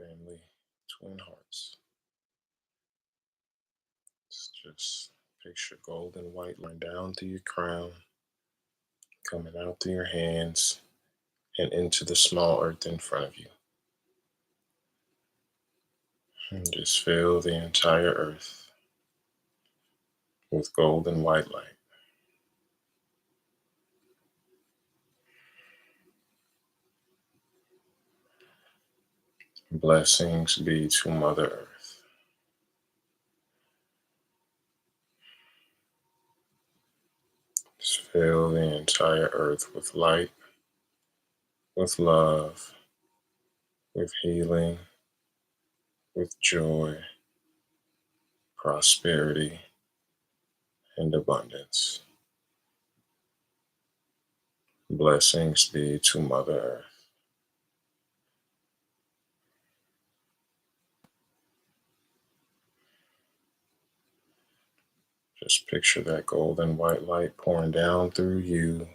family, twin hearts. Just picture gold and white line down through your crown, coming out through your hands and into the small earth in front of you. And just fill the entire earth with gold and white light. Blessings be to Mother Earth. Just fill the entire earth with light, with love, with healing, with joy, prosperity, and abundance. Blessings be to Mother Earth. Just picture that golden white light pouring down through you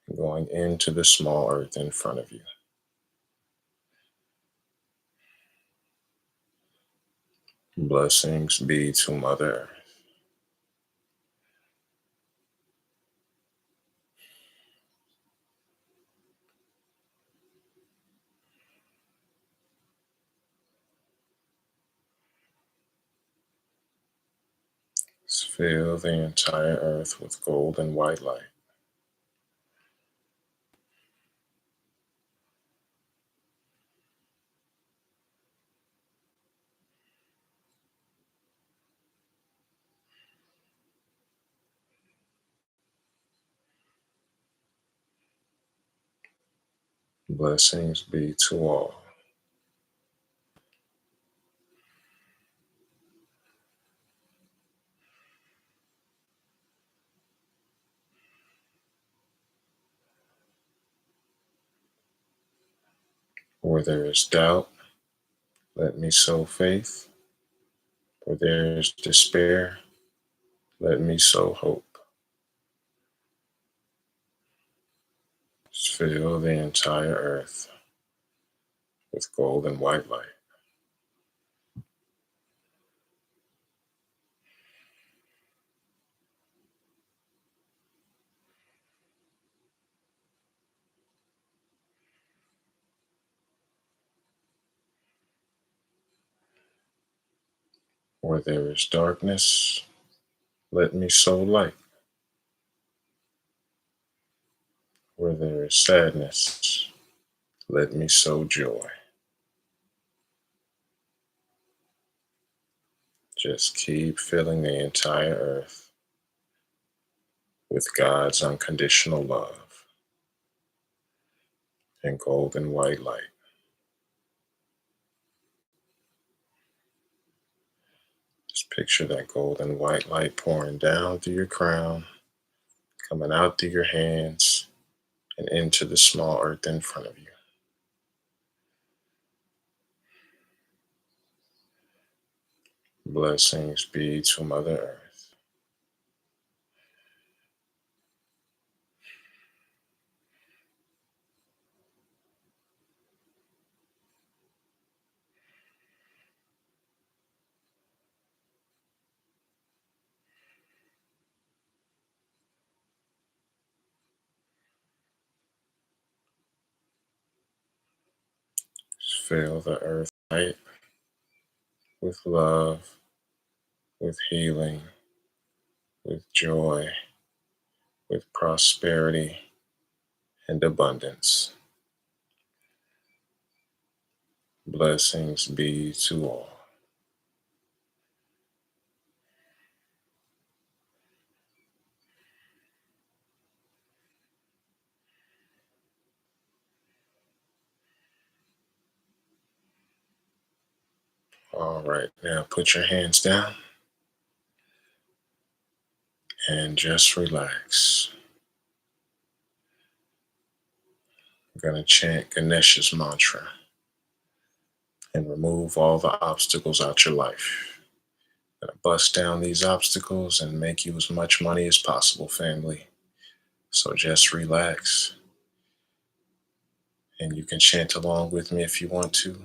and going into the small earth in front of you. Blessings be to Mother Earth. Just fill the entire earth with gold and white light. Blessings be to all. Where there is doubt, let me sow faith. Where there is despair, let me sow hope. Just fill the entire earth with gold and white light. Where there is darkness, let me sow light. Where there is sadness, let me sow joy. Just keep filling the entire earth with God's unconditional love and golden white light. Just picture that golden white light pouring down through your crown, coming out through your hands, and into the small earth in front of you. Blessings be to Mother Earth. Just fill the earth light with love, with healing, with joy, with prosperity and abundance. Blessings be to all. All right, now put your hands down and just relax. I'm going to chant Ganesh's mantra and remove all the obstacles out your life. I'm going to bust down these obstacles and make you as much money as possible, family. So just relax. And you can chant along with me if you want to,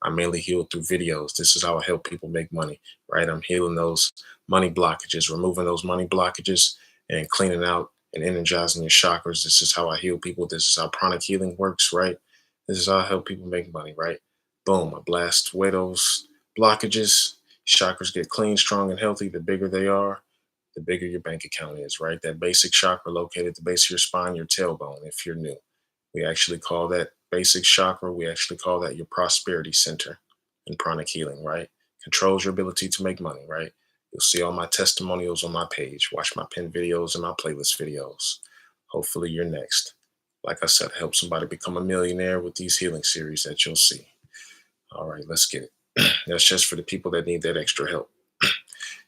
I mainly heal through videos. This is how I help people make money, right? I'm healing those money blockages, removing those money blockages, and cleaning out and energizing your chakras. This is how I heal people. This is how pranic healing works, right? This is how I help people make money, right? Boom, I blast away those blockages. Chakras get clean, strong, and healthy. The bigger they are, the bigger your bank account is, right? That basic chakra located at the base of your spine, your tailbone, if you're new. We actually call that basic chakra, we actually call that your prosperity center in pranic healing, right? Controls your ability to make money, right? You'll see all my testimonials on my page. Watch my pin videos and my playlist videos. Hopefully, you're next. Like I said, help somebody become a millionaire with these healing series that you'll see. All right, let's get it. That's just for the people that need that extra help.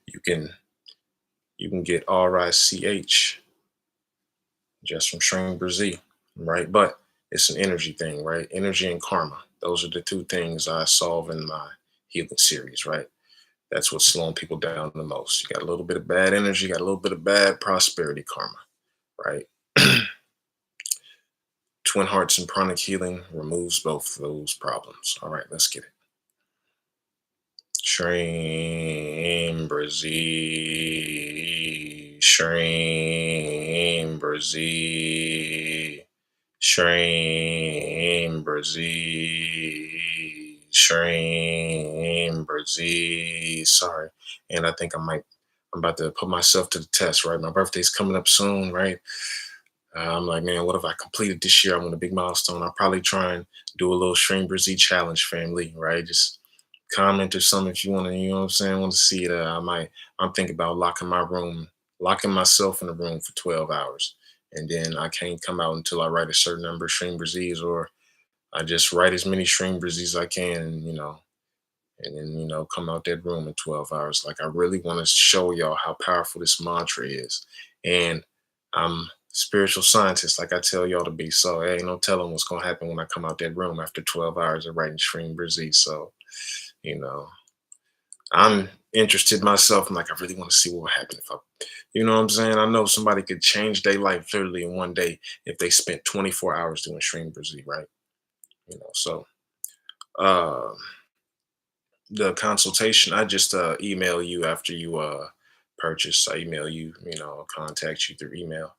You can get RICH just from SHREEM BRZEE, right? But it's an energy thing, right? Energy and karma. Those are the two things I solve in my healing series, right? That's what's slowing people down the most. You got a little bit of bad energy, got a little bit of bad prosperity karma, right? Twin Hearts and pranic healing removes both of those problems. All right, let's get it. SHREEM BRZEE, SHREEM BRZEE, SHREEM BRZEE, SHREEM BRZEE. Sorry, and I think I'm about to put myself to the test. Right, my birthday's coming up soon. Right, I'm like, man, what if I completed this year? I want a big milestone. I'll probably try and do a little SHREEM BRZEE challenge, family. Right, just comment or something if you want to, you know what I'm saying, want to see it. I'm thinking about locking myself in a room for 12 hours. And then I can't come out until I write a certain number of SHREEM BRZEEs, or I just write as many SHREEM BRZEEs as I can, and then, come out that room in 12 hours. Like, I really want to show y'all how powerful this mantra is. And I'm spiritual scientist, like I tell y'all to be. So, ain't no telling what's going to happen when I come out that room after 12 hours of writing SHREEM BRZEE. So, you know, I'm interested myself. I'm like, I really want to see what would happen if I, you know what I'm saying? I know somebody could change their life literally in one day if they spent 24 hours doing SHREEM BRZEE, right? So uh, the consultation, I just email you after you purchase. I email you, contact you through email.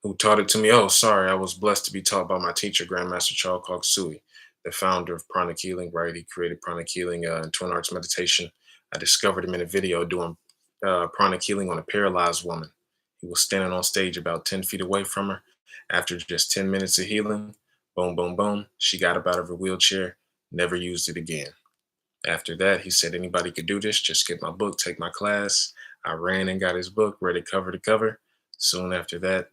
Who taught it to me? Oh, sorry, I was blessed to be taught by my teacher, Grandmaster Charles Koksui, the founder of Pranic Healing, right? He created Pranic Healing and Twin Arts Meditation. I discovered him in a video doing pranic healing on a paralyzed woman. He was standing on stage about 10 feet away from her. After just 10 minutes of healing, boom, boom, boom, she got up out of her wheelchair, never used it again. After that, he said, anybody could do this, just get my book, take my class. I ran and got his book, read it cover to cover. Soon after that,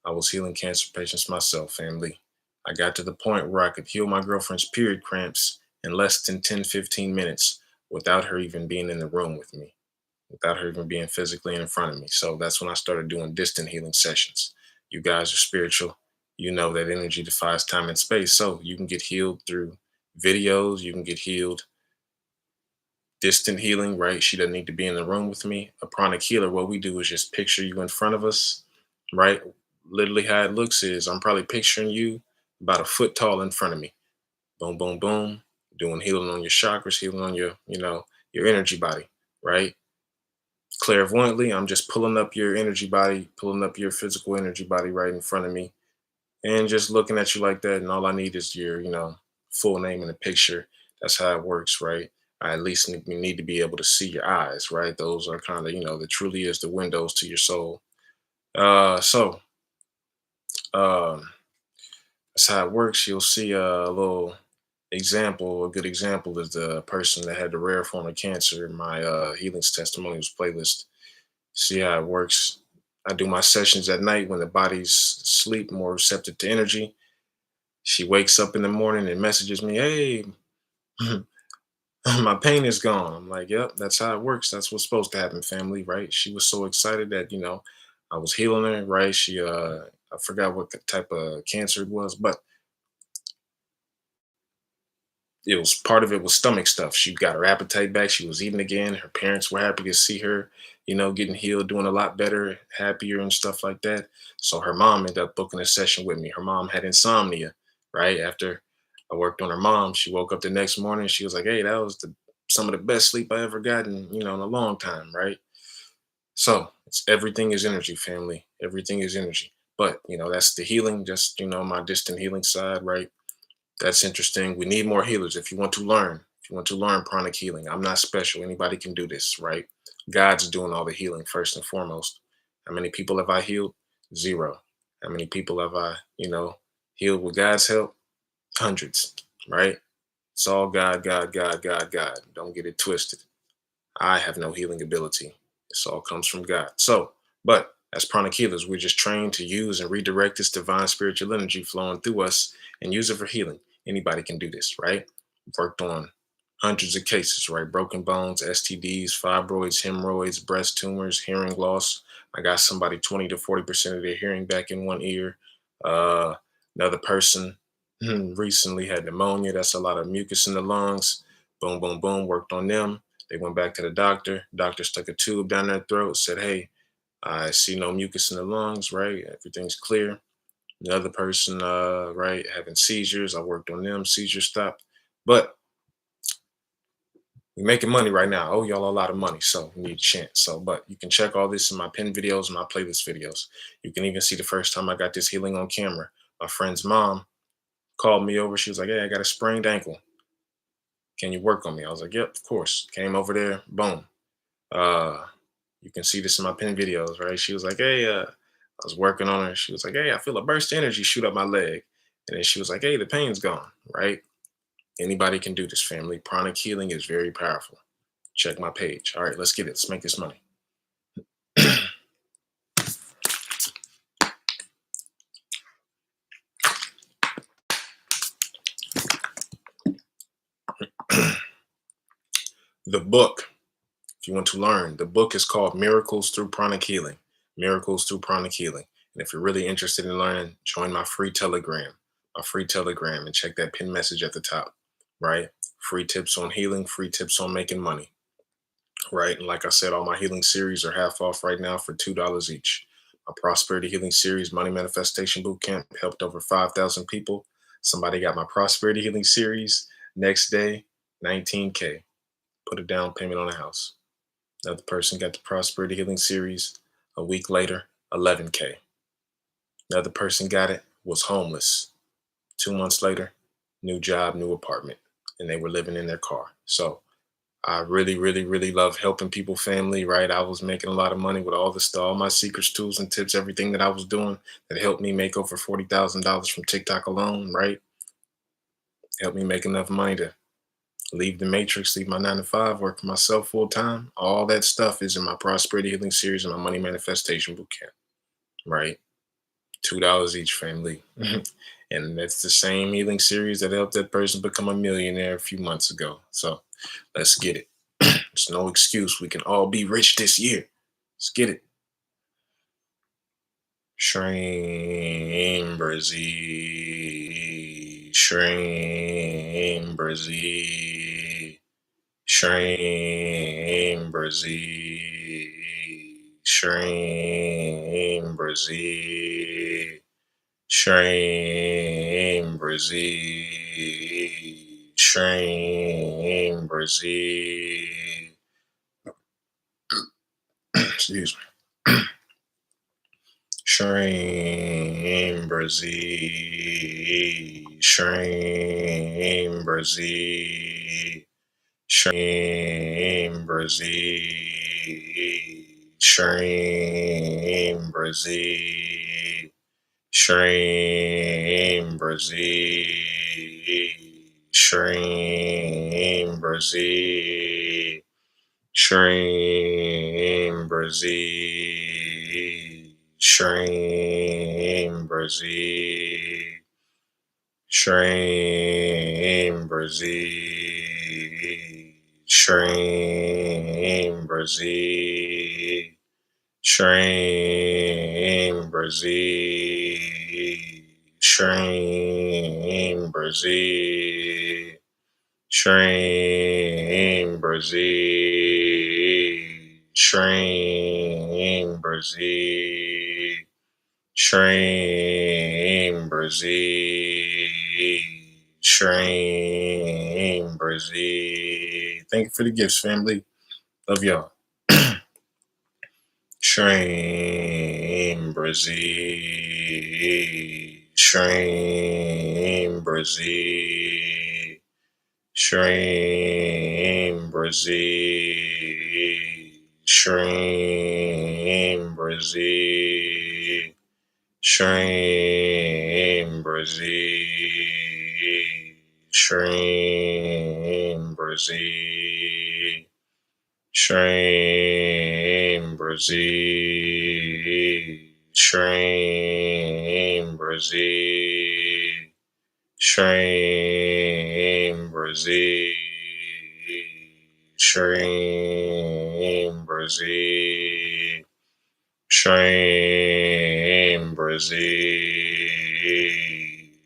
I was healing cancer patients myself, family. I got to the point where I could heal my girlfriend's period cramps in less than 10, 15 minutes without her even being in the room with me, without her even being physically in front of me. So that's when I started doing distant healing sessions. You guys are spiritual. You know that energy defies time and space. So you can get healed through videos. You can get healed distant healing, right? She doesn't need to be in the room with me. A pranic healer, what we do is just picture you in front of us, right? Literally how it looks is I'm probably picturing you about a foot tall in front of me. Boom, boom, boom. Doing healing on your chakras, healing on your energy body, right? Clairvoyantly, I'm just pulling up your energy body, pulling up your physical energy body right in front of me, and just looking at you like that. And all I need is your, full name in the picture. That's how it works, right? I at least need to be able to see your eyes, right? Those are kind of, that truly is the windows to your soul. So um, that's how it works. You'll see a little example. A good example is the person that had the rare form of cancer in my healings testimonials playlist. See how it works. I do my sessions at night when the body's sleep, more receptive to energy. She wakes up in the morning and messages me, hey, my pain is gone. I'm like, yep, that's how it works. That's what's supposed to happen, family, right? She was so excited that, I was healing her, right? I forgot what type of cancer it was, but it was part of it was stomach stuff. She got her appetite back. She was eating again. Her parents were happy to see her, getting healed, doing a lot better, happier and stuff like that. So her mom ended up booking a session with me. Her mom had insomnia, right? After I worked on her mom. She woke up the next morning. She was like, "Hey, that was some of the best sleep I ever gotten, in a long time, right?" So it's everything is energy, family. Everything is energy. But that's the healing, just my distant healing side, right? That's interesting. We need more healers. If you want to learn pranic healing, I'm not special. Anybody can do this, right? God's doing all the healing first and foremost. How many people have I healed? Zero. How many people have I, healed with God's help? Hundreds, right? It's all God, God, God, God, God. Don't get it twisted. I have no healing ability. This all comes from God. So, but as pranic healers, we're just trained to use and redirect this divine spiritual energy flowing through us and use it for healing. Anybody can do this, right? Worked on hundreds of cases, right? Broken bones, STDs, fibroids, hemorrhoids, breast tumors, hearing loss. I got somebody 20 to 40% of their hearing back in one ear. Uh, Another person recently had pneumonia. That's a lot of mucus in the lungs. Boom, boom, boom. Worked on them. They went back to the doctor. Doctor stuck a tube down their throat, said, "Hey, I see no mucus in the lungs, right? Everything's clear." Another person, right, having seizures. I worked on them. Seizures stopped. But we're making money right now. I owe y'all a lot of money, so we need Chant. So, but you can check all this in my pin videos and my playlist videos. You can even see the first time I got this healing on camera. My friend's mom called me over. She was like, "Hey, I got a sprained ankle. Can you work on me?" I was like, "Yep, of course." Came over there. Boom. Uh, you can see this in my pin videos, right? She was like, "Hey, I was working on her. She was like, 'Hey, I feel a burst of energy shoot up my leg.' And then she was like, 'Hey, the pain's gone,' right? Anybody can do this, family. Pranic healing is very powerful. Check my page. All right, let's get it. Let's make this money." The book, if you want to learn, the book is called Miracles Through Pranic Healing. Miracles Through Pranic Healing. And if you're really interested in learning, join my free Telegram. And check that pin message at the top, right? Free tips on healing, free tips on making money, right? And like I said, all my healing series are half off right now for $2 each. My prosperity healing series, Money Manifestation Bootcamp, helped over 5,000 people. Somebody got my prosperity healing series next day, 19K. Put a down payment on a house. Another person got the prosperity healing series a week later, 11K. Another person got it, was homeless. 2 months later, new job, new apartment, and they were living in their car. So I really, really, really love helping people, family, right? I was making a lot of money with all this stuff, all my secrets, tools, and tips, everything that I was doing that helped me make over $40,000 from TikTok alone, right? Helped me make enough money to leave the matrix, leave my 9 to 5, work for myself full time. All that stuff is in my prosperity healing series and my money manifestation bootcamp, right? $2 each, family. And that's the same healing series that helped that person become a millionaire a few months ago. So let's get it. There's no excuse. We can all be rich this year. Let's get it. SHREEM, BRZEE, SHREEM, BRZEE, SHREEM, BRZEE, SHREEM, BRZEE, SHREEM, BRZEE, SHREEM, BRZEE. Excuse me. SHREEM, BRZEE, SHREEM, BRZEE, SHREEM, BRZEE, SHREEM, BRZEE, SHREEM, BRZEE, SHREEM, BRZEE, SHREEM, BRZEE, SHREEM, BRZEE, SHREEM, BRZEE, SHREEM, BRZEE, SHREEM, BRZEE, SHREEM, BRZEE, SHREEM, BRZEE, SHREEM, BRZEE, SHREEM, BRZEE, SHREEM, BRZEE. Thank you for the gifts, family. Love y'all. SHREEM, BRZEE. SHREEM, BRZEE. SHREEM, BRZEE. SHREEM, BRZEE. SHREEM, BRZEE. SHREEM, BRZEE. SHREEM, BRZEE. SHREEM, BRZEE. SHREEM, BRZEE. SHREEM, BRZEE. SHREEM, BRZEE.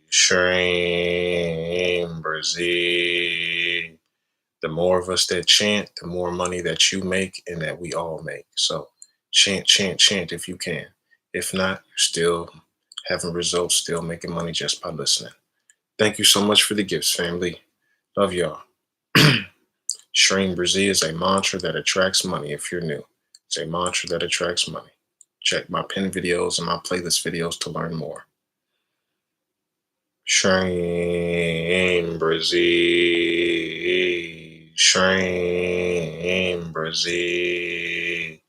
SHREEM, BRZEE. The more of us that chant, the more money that you make and that we all make. So chant, chant, chant if you can. If not, you're still having results, still making money just by listening. Thank you so much for the gifts, family. Love y'all. SHREEM, BRZEE is a mantra that attracts money if you're new. It's a mantra that attracts money. Check my pin videos and my playlist videos to learn more. SHREEM, BRZEE. SHREEM, BRZEE.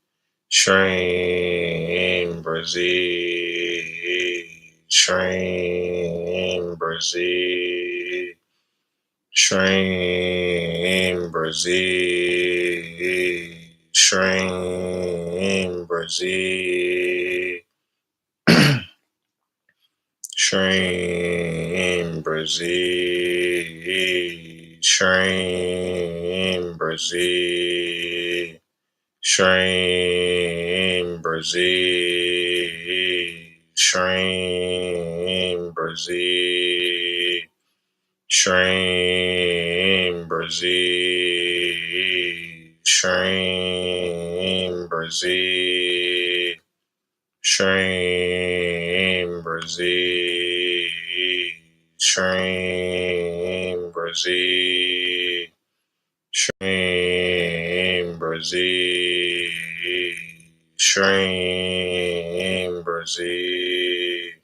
SHREEM, BRZEE. SHREEM, BRZEE. SHREEM, BRZEE. SHREEM, BRZEE. SHREEM, BRZEE. SHREEM, BRZEE. SHREEM, BRZEE. SHREEM, BRZEE. SHREEM, BRZEE. SHREEM, BRZEE. SHREEM, BRZEE. SHREEM, BRZEE. SHREEM, BRZEE. SHREEM, BRZEE.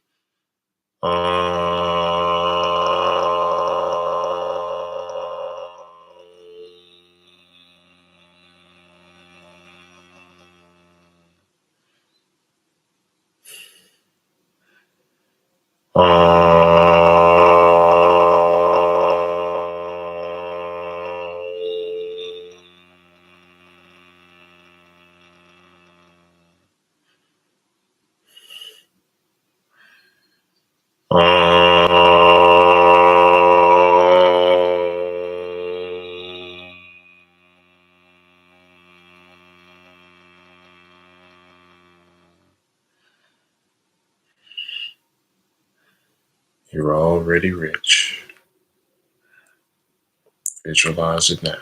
You're already rich. Visualize it now.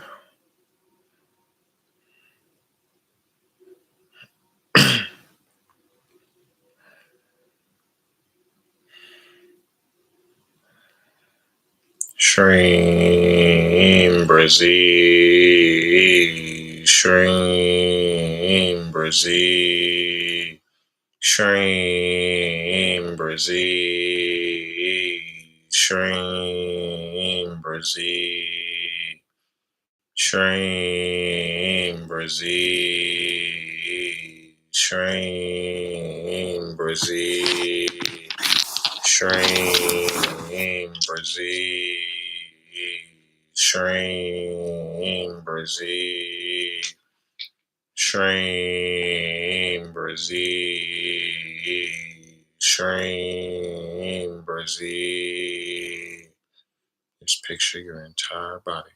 SHREEM, BRZEE. SHREEM, BRZEE. SHREEM, BRZEE. SHREEM, BRZEE. SHREEM, BRZEE. SHREEM, BRZEE. SHREEM, BRZEE. SHREEM, BRZEE. SHREEM, BRZEE. SHREEM, BRZEE. Just picture your entire body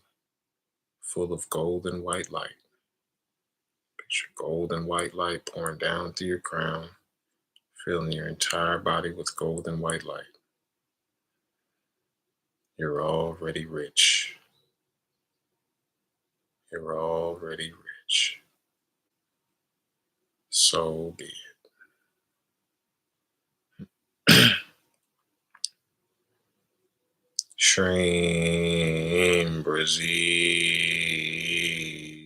full of gold and white light. Picture gold and white light pouring down through your crown, filling your entire body with gold and white light. You're already rich. You're already rich. So be it. SHREEM, BRZEE,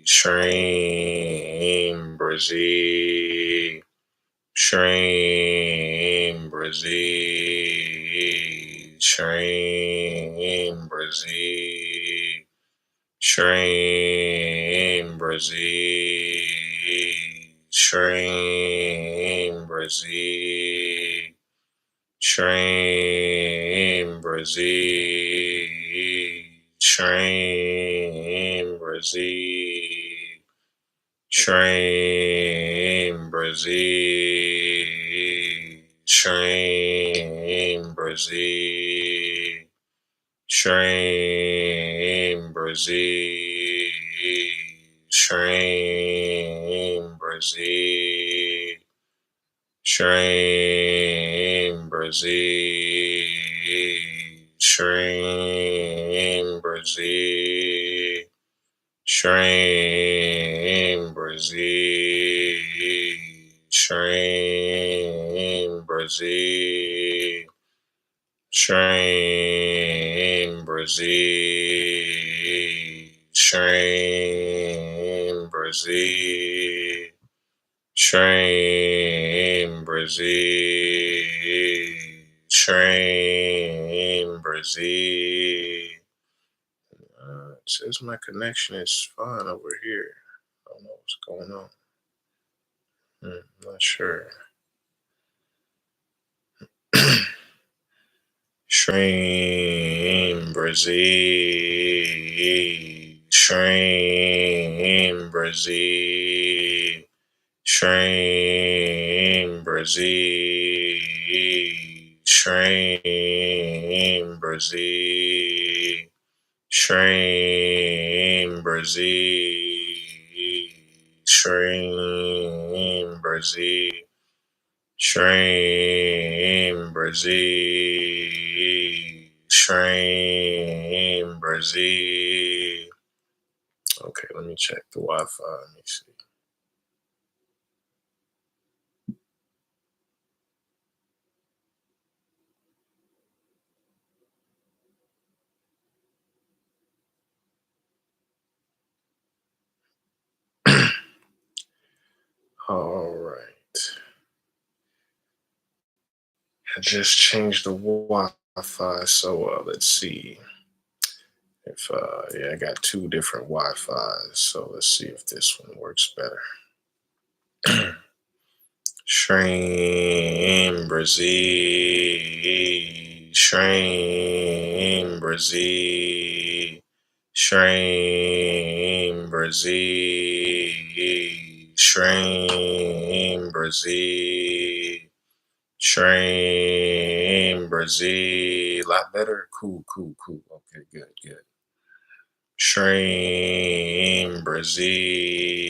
SHREEM, BRZEE, SHREEM, BRZEE, SHREEM, BRZEE, SHREEM, BRZEE, SHREEM, BRZEE, SHREEM, BRZEE, SHREEM, BRZEE, SHREEM, BRZEE, SHREEM, BRZEE, SHREEM, BRZEE, SHREEM, BRZEE, SHREEM, BRZEE, SHREEM, BRZEE, SHREEM, BRZEE, SHREEM, BRZEE, SHREEM, BRZEE, SHREEM, BRZEE, SHREEM, BRZEE, SHREEM, BRZEE. It says my connection is fine over here. I don't know what's going on. Not sure. SHREEM, BRZEE, SHREEM, BRZEE, SHREEM, BRZEE, SHREEM, BRZEE, SHREEM, BRZEE, SHREEM, BRZEE, SHREEM, BRZEE, SHREEM, BRZEE. Okay, let me check the Wi-Fi. Let me see. All right. I just changed the Wi-Fi, so let's see if yeah, I got two different Wi-Fi's, so let's see if this one works better. SHREEM, BRZEE, SHREEM, BRZEE, SHREEM, BRZEE, SHREEM, BRZEE, SHREEM, BRZEE. A lot better. Cool. Okay, good. SHREEM, BRZEE,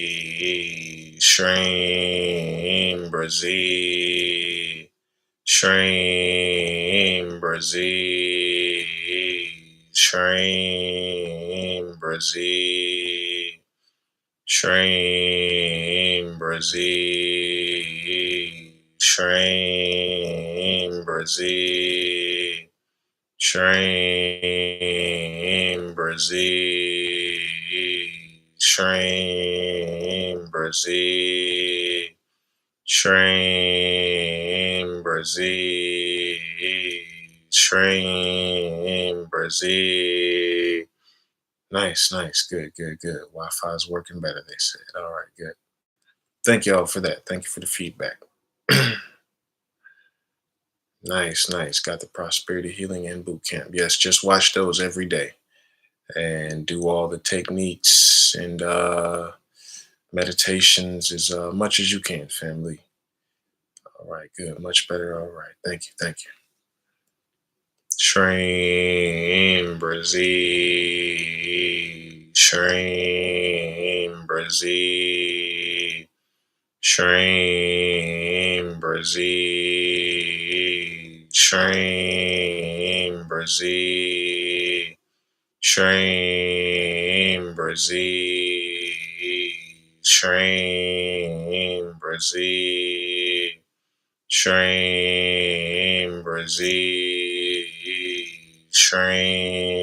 SHREEM, BRZEE, SHREEM, BRZEE, SHREEM, BRZEE, SHREEM, BRZEE, SHREEM, BRZEE, SHREEM, BRZEE, SHREEM, BRZEE, SHREEM, BRZEE, SHREEM, BRZEE. Nice. Good. Wi-Fi is working better, they said. All right, good. Thank you all for that. Thank you for the feedback. Nice. Got the prosperity healing and boot camp. Yes, just watch those every day and do all the techniques and meditations as much as you can, family. All right, good. Much better. All right. Thank you. SHREEM, BRZEE, SHREEM, BRZEE, SHREEM, BRZEE, SHREEM, BRZEE, SHREEM, BRZEE, SHREEM, BRZEE, SHREEM, BRZEE, SHREEM.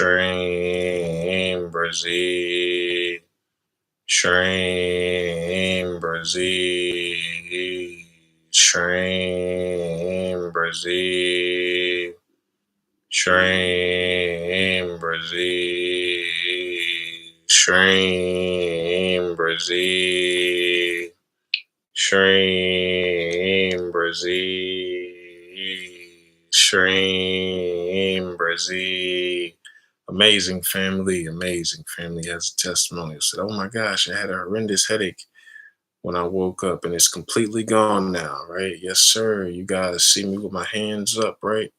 SHREEM, BRZEE, SHREEM, BRZEE, SHREEM, BRZEE, SHREEM, BRZEE, SHREEM, BRZEE, SHREEM, BRZEE, SHREEM, BRZEE. Amazing family, amazing family has a testimonial. Said, "Oh my gosh, I had a horrendous headache when I woke up, and it's completely gone now." Right? Yes, sir. You guys see me with my hands up, right?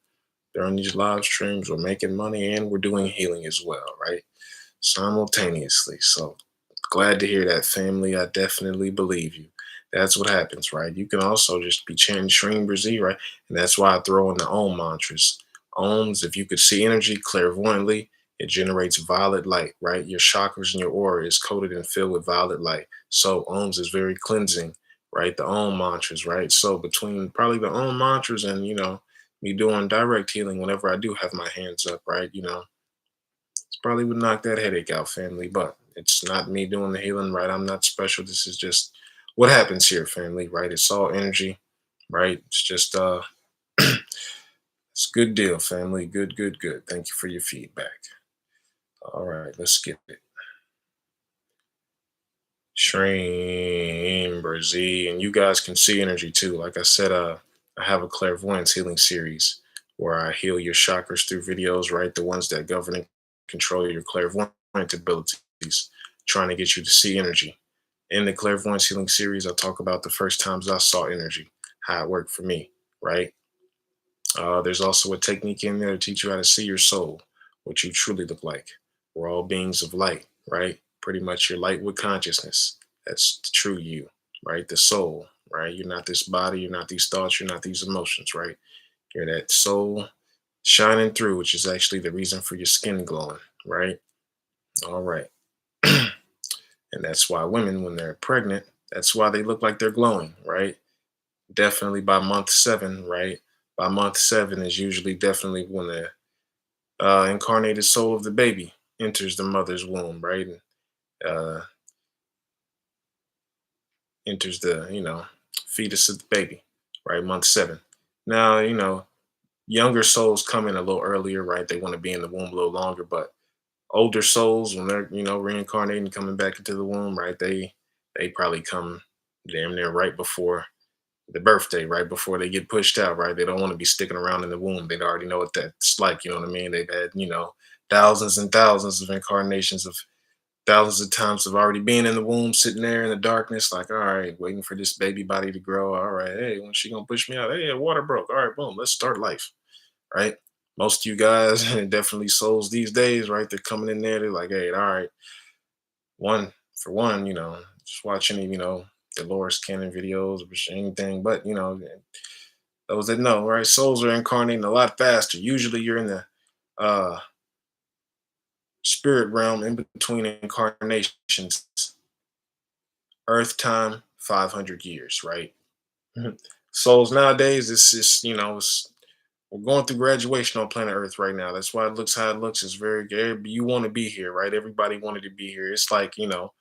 During these live streams, we're making money and we're doing healing as well, right? Simultaneously. So glad to hear that, family. I definitely believe you. That's what happens, right? You can also just be chanting SHREEM, BRZEE, right? And that's why I throw in the Om mantras. Ohms, if you could see energy clairvoyantly, it generates violet light, right? Your chakras and your aura is coated and filled with violet light. So Ohms is very cleansing, right? The Om mantras, right? So between probably the Om mantras and, me doing direct healing whenever I do have my hands up, right? Probably would knock that headache out, family, but it's not me doing the healing, right? I'm not special. This is just what happens here, family, right? It's all energy, right? It's just it's a good deal, family. Good, good, good. Thank you for your feedback. All right, let's get it. SHREEM, BRZEE, and you guys can see energy too. Like I said, I have a clairvoyance healing series where I heal your chakras through videos, right? The ones that govern and control your clairvoyant abilities, trying to get you to see energy. In the clairvoyance healing series, I talk about the first times I saw energy, how it worked for me, right? There's also a technique in there to teach you how to see your soul, what you truly look like. We're all beings of light, right? Pretty much your light with consciousness. That's the true you, right? The soul, right? You're not this body, you're not these thoughts, you're not these emotions, right? You're that soul shining through, which is actually the reason for your skin glowing, right? All right. And that's why women, when they're pregnant, that's why they look like they're glowing, right? Definitely by month 7, right? By month 7 is usually definitely when the incarnated soul of the baby enters the mother's womb, right? And uh, enters the, fetus of the baby, right? Month 7. Now, younger souls come in a little earlier, right? They want to be in the womb a little longer, but older souls, when they're, reincarnating, coming back into the womb, right? They probably come damn near right before the birthday, right before they get pushed out, right? They don't want to be sticking around in the womb. They already know what that's like, you know what I mean? They've had, thousands and thousands of incarnations of thousands of times of already being in the womb, sitting there in the darkness, like, all right, waiting for this baby body to grow. All right, hey, when she gonna push me out? Hey, water broke. All right, boom, let's start life, right? Most of you guys, and definitely souls these days, right? They're coming in there, they're like, hey, all right, one for one, just watch any, Dolores Cannon videos or anything, but those that know, right? Souls are incarnating a lot faster. Usually you're in the uh spirit realm in between incarnations, Earth time, 500 years, right? Mhm. Souls nowadays, it's just, we're going through graduation on planet Earth right now. That's why it looks how it looks. It's very good. You want to be here, right? Everybody wanted to be here. It's like, how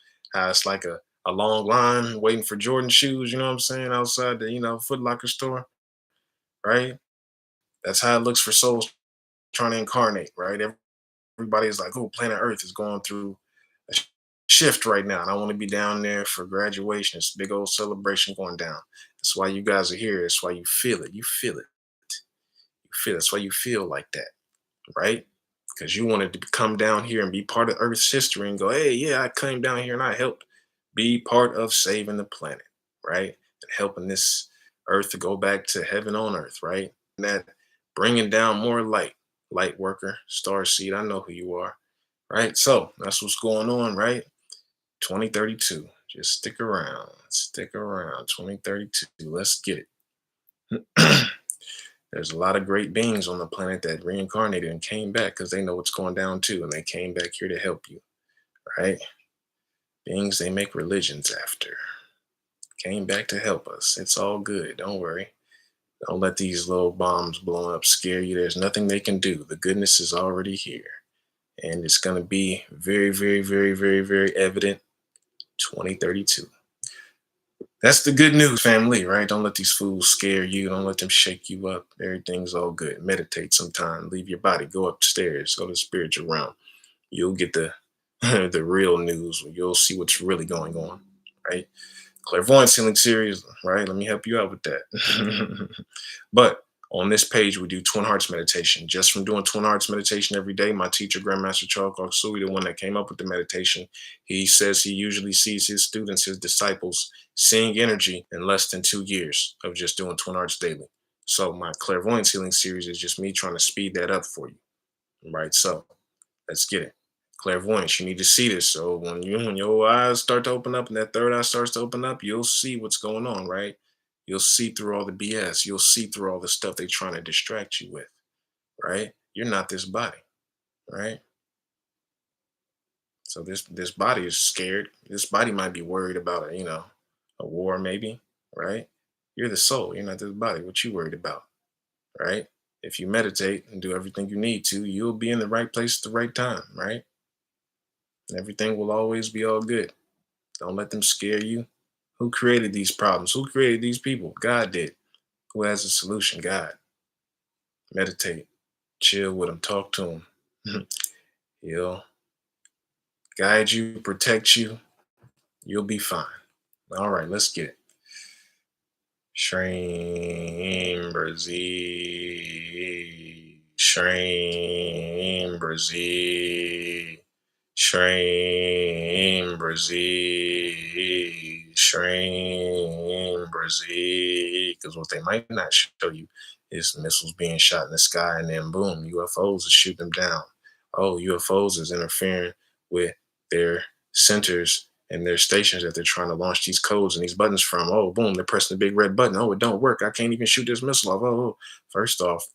it's like a long line waiting for Jordan shoes, you know what I'm saying, outside the, Foot Locker store, right? That's how it looks for souls trying to incarnate, right? Everybody's like, oh, planet Earth is going through a shift right now. And I want to be down there for graduation. It's a big old celebration going down. That's why you guys are here. That's why you feel it. You feel it. You feel it. That's why you feel like that, right? Because you wanted to come down here and be part of Earth's history and go, hey, yeah, I came down here and I helped be part of saving the planet, right? And helping this Earth to go back to heaven on Earth, right? And that bringing down more light, light worker, star seed. I know who you are, right? So that's what's going on, right? 2032. Just stick around. Stick around. 2032. Let's get it. There's a lot of great beings on the planet that reincarnated and came back because they know what's going down too, and they came back here to help you, right? Beings they make religions after came back to help us. It's all good. Don't worry. Don't let these little bombs blowing up scare you. There's nothing they can do. The goodness is already here. And it's going to be very, very, very, very, very evident 2032. That's the good news, family, right? Don't let these fools scare you. Don't let them shake you up. Everything's all good. Meditate sometime. Leave your body. Go upstairs. Go to the spiritual realm. You'll get the the real news. You'll see what's really going on, right? Clairvoyance healing series, right? Let me help you out with that. But on this page, we do Twin Hearts meditation. Just from doing Twin Hearts meditation every day, my teacher, Grandmaster Charles Koksui, the one that came up with the meditation, he says he usually sees his students, his disciples, seeing energy in less than 2 years of just doing Twin Hearts daily. So my clairvoyance healing series is just me trying to speed that up for you, right? So let's get it. Clairvoyance, you need to see this. So when your eyes start to open up and that third eye starts to open up, you'll see what's going on, right? You'll see through all the BS. You'll see through all the stuff they're trying to distract you with, right? You're not this body, right? So this body is scared. This body might be worried about, a war maybe, right? You're the soul. You're not this body. What you worried about, right? If you meditate and do everything you need to, you'll be in the right place at the right time, right? Everything will always be all good. Don't let them scare you. Who created these problems? Who created these people? God did. Who has a solution? God. Meditate. Chill with them. Talk to them. He'll guide you, protect you. You'll be fine. All right, let's get it. SHREEM, BRZEE. SHREEM, BRZEE. SHREEM, BRZEE. SHREEM, BRZEE. Because what they might not show you is missiles being shot in the sky, and then boom, UFOs is shooting them down. Oh, UFOs is interfering with their centers and their stations that they're trying to launch these codes and these buttons from. Oh, boom, they're pressing the big red button. Oh, it don't work. I can't even shoot this missile off. Oh, first off,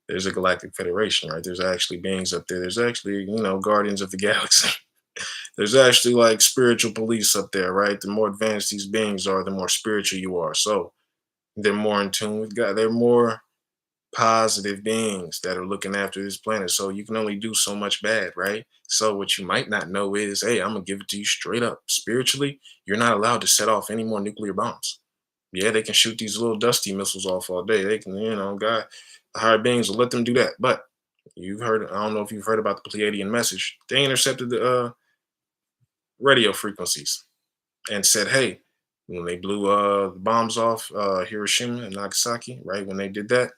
there's a galactic federation, right? There's actually beings up there. There's actually, guardians of the galaxy. There's actually like spiritual police up there, right? The more advanced these beings are, the more spiritual you are. So they're more in tune with God. They're more positive beings that are looking after this planet. So you can only do so much bad, right? So what you might not know is, hey, I'm gonna give it to you straight up. Spiritually, you're not allowed to set off any more nuclear bombs. Yeah, they can shoot these little dusty missiles off all day. They can, God, the higher beings will let them do that. But you've heard, I don't know if you've heard about the Pleiadian message. They intercepted the radio frequencies and said, hey, when they blew the bombs off Hiroshima and Nagasaki, right? When they did that,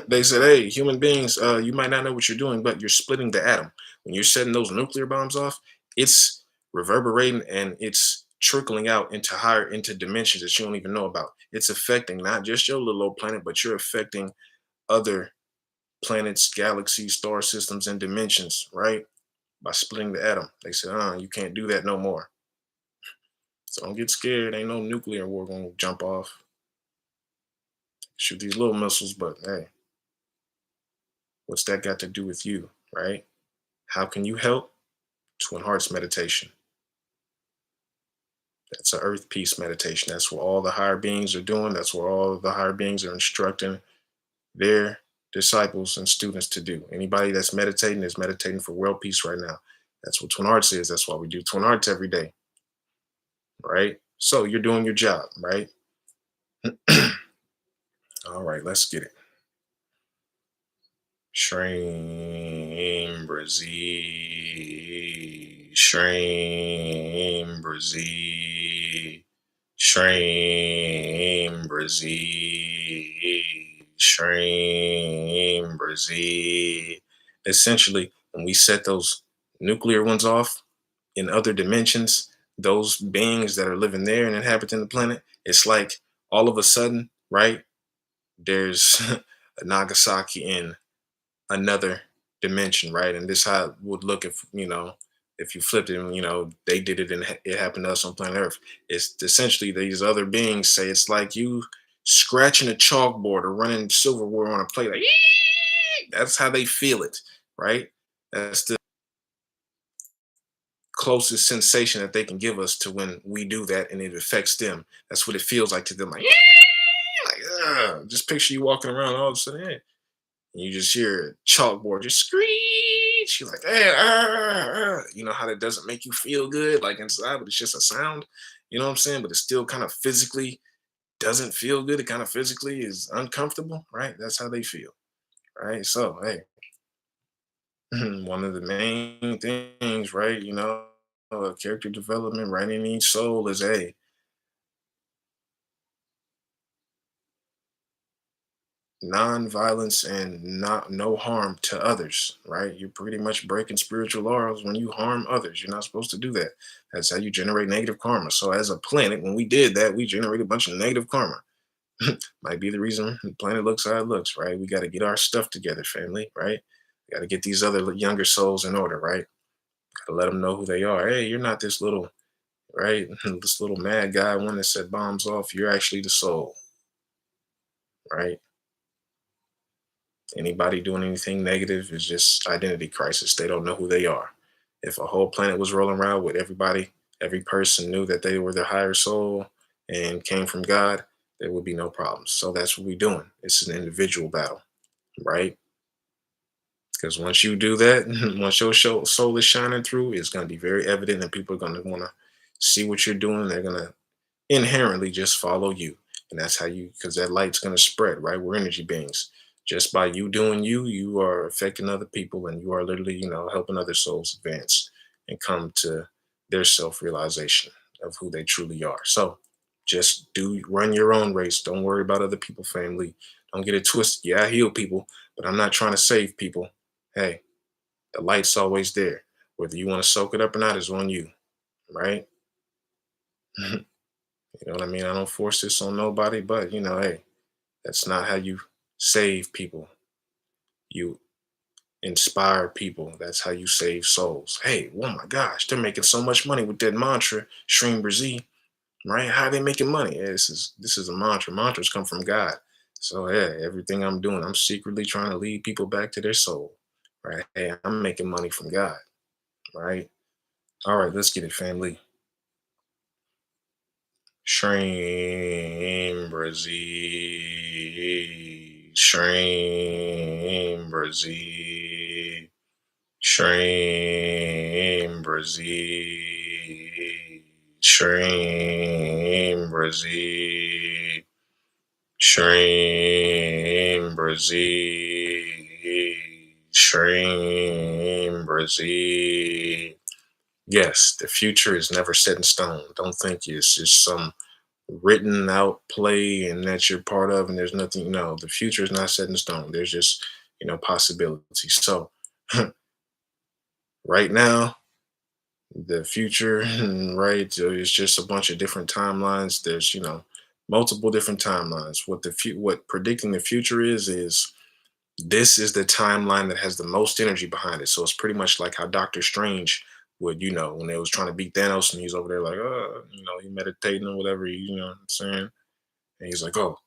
they said, hey, human beings, you might not know what you're doing, but you're splitting the atom. When you're setting those nuclear bombs off, it's reverberating and it's trickling out into dimensions that you don't even know about. It's affecting not just your little old planet, but you're affecting other planets, galaxies, star systems, and dimensions, right? By splitting the atom. They said, you can't do that no more. So don't get scared. Ain't no nuclear war gonna jump off. Shoot these little missiles, but hey, what's that got to do with you, right? How can you help? Twin Hearts meditation. That's an earth peace meditation. That's what all the higher beings are doing. That's what all the higher beings are instructing their disciples and students to do. Anybody that's meditating is meditating for world peace right now. That's what Twin Hearts is. That's why we do Twin Hearts every day, right? So you're doing your job, right? All right, let's get it. SHREEM, BRZEE. SHREEM, BRZEE. SHREEM, BRZEE. SHREEM, BRZEE. Essentially, when we set those nuclear ones off in other dimensions, those beings that are living there and inhabiting the planet, it's like all of a sudden, right? There's a Nagasaki in another dimension, right? And this how it would look if you flipped it and they did it and it happened to us on planet Earth. It's essentially these other beings say it's like you scratching a chalkboard or running silverware on a plate. Like, "Eek!" That's how they feel it, right? That's the closest sensation that they can give us to when we do that and it affects them. That's what it feels like to them. Like, "Eek!" Like, ugh. Just picture you walking around all of a sudden, hey, and you just hear a chalkboard just screech. You're like, "Eh, you know how that doesn't make you feel good, like inside, but it's just a sound. You know what I'm saying? But it still kind of physically doesn't feel good. It kind of physically is uncomfortable, right? That's how they feel, right? So, hey, one of the main things, right? Character development, right in each soul is a non-violence and not no harm to others, right? You're pretty much breaking spiritual laws when you harm others. You're not supposed to do that. That's how you generate negative karma. So as a planet, when we did that, we generated a bunch of negative karma. Might be the reason the planet looks how it looks, right? We got to get our stuff together, family, right? Got to get these other younger souls in order, right? Got to let them know who they are. Hey, you're not this little, right? This little mad guy, one that set bombs off. You're actually the soul, right? Anybody doing anything negative is just identity crisis. They don't know who they are. If a whole planet was rolling around with everybody, every person knew that they were the higher soul and came from God, there would be no problems. So that's what we're doing. It's an individual battle, right? Because once you do that, once your soul is shining through, it's going to be very evident, and people are going to want to see what you're doing. They're going to inherently just follow you. And that's how you, because that light's going to spread, right? We're energy beings. Just by you doing you, you are affecting other people, and you are literally, helping other souls advance and come to their self realization of who they truly are. So just run your own race. Don't worry about other people, family. Don't get it twisted. Yeah, I heal people, but I'm not trying to save people. Hey, the light's always there. Whether you want to soak it up or not is on you, right? You know what I mean? I don't force this on nobody, but hey, that's not how you save people. You inspire people. That's how you save souls. Hey, oh my gosh, they're making so much money with that mantra, SHREEM BRZEE, right? How are they making money? Yeah, this is a mantra. Mantras come from God. So yeah, everything I'm doing, I'm secretly trying to lead people back to their soul. Right. Hey, I'm making money from God. Right. All right, let's get it, family. SHREEM BRZEE, SHREEM BRZEE, SHREEM BRZEE, SHREEM BRZEE, SHREEM BRZEE, SHREEM BRZEE. Yes, the future is never set in stone. Don't think it's just some written out play and that you're part of and there's nothing. No, the future is not set in stone. There's just possibilities. So right now the future right, so it's just a bunch of different timelines. There's multiple different timelines. What predicting the future is this is the timeline that has the most energy behind it. So it's pretty much like how Doctor Strange would, when they was trying to beat Thanos and he's over there like, he meditating or whatever, you know what I'm saying? And he's like, oh,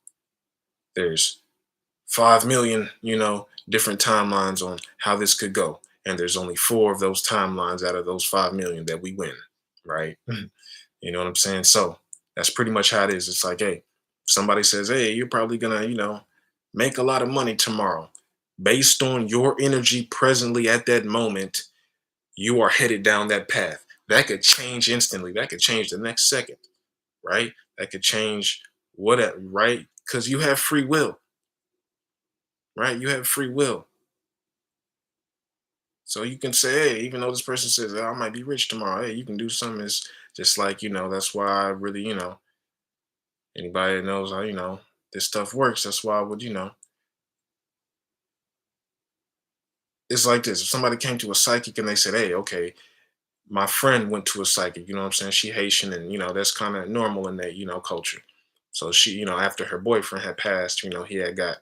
there's 5 million, different timelines on how this could go. And there's only four of those timelines out of those 5 million that we win, right? You know what I'm saying? So that's pretty much how it is. It's like, hey, somebody says, hey, you're probably gonna, make a lot of money tomorrow. Based on your energy presently at that moment, you are headed down that path. That could change instantly. That could change the next second, right? That could change whatever, right? Because you have free will, right? You have free will. So you can say, hey, even though this person says, "Oh, I might be rich tomorrow, hey, you can do something. It's just like, that's why I really, anybody that knows how, this stuff works. That's why I would, it's like this. If somebody came to a psychic and they said, hey, okay, my friend went to a psychic, you know what I'm saying? She Haitian and, that's kind of normal in that, culture. So she, after her boyfriend had passed, he had got,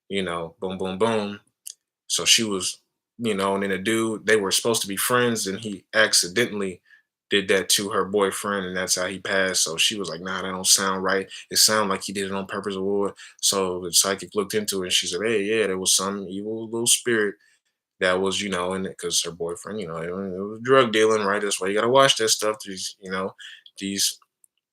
boom, boom, boom. So she was, and then a dude, they were supposed to be friends and he accidentally did that to her boyfriend and that's how he passed. So she was like, nah, that don't sound right. It sounded like he did it on purpose or what. So the psychic looked into it and she said, hey, yeah, there was some evil little spirit that was, in it because her boyfriend, it was drug dealing, right? That's why you gotta watch that stuff. These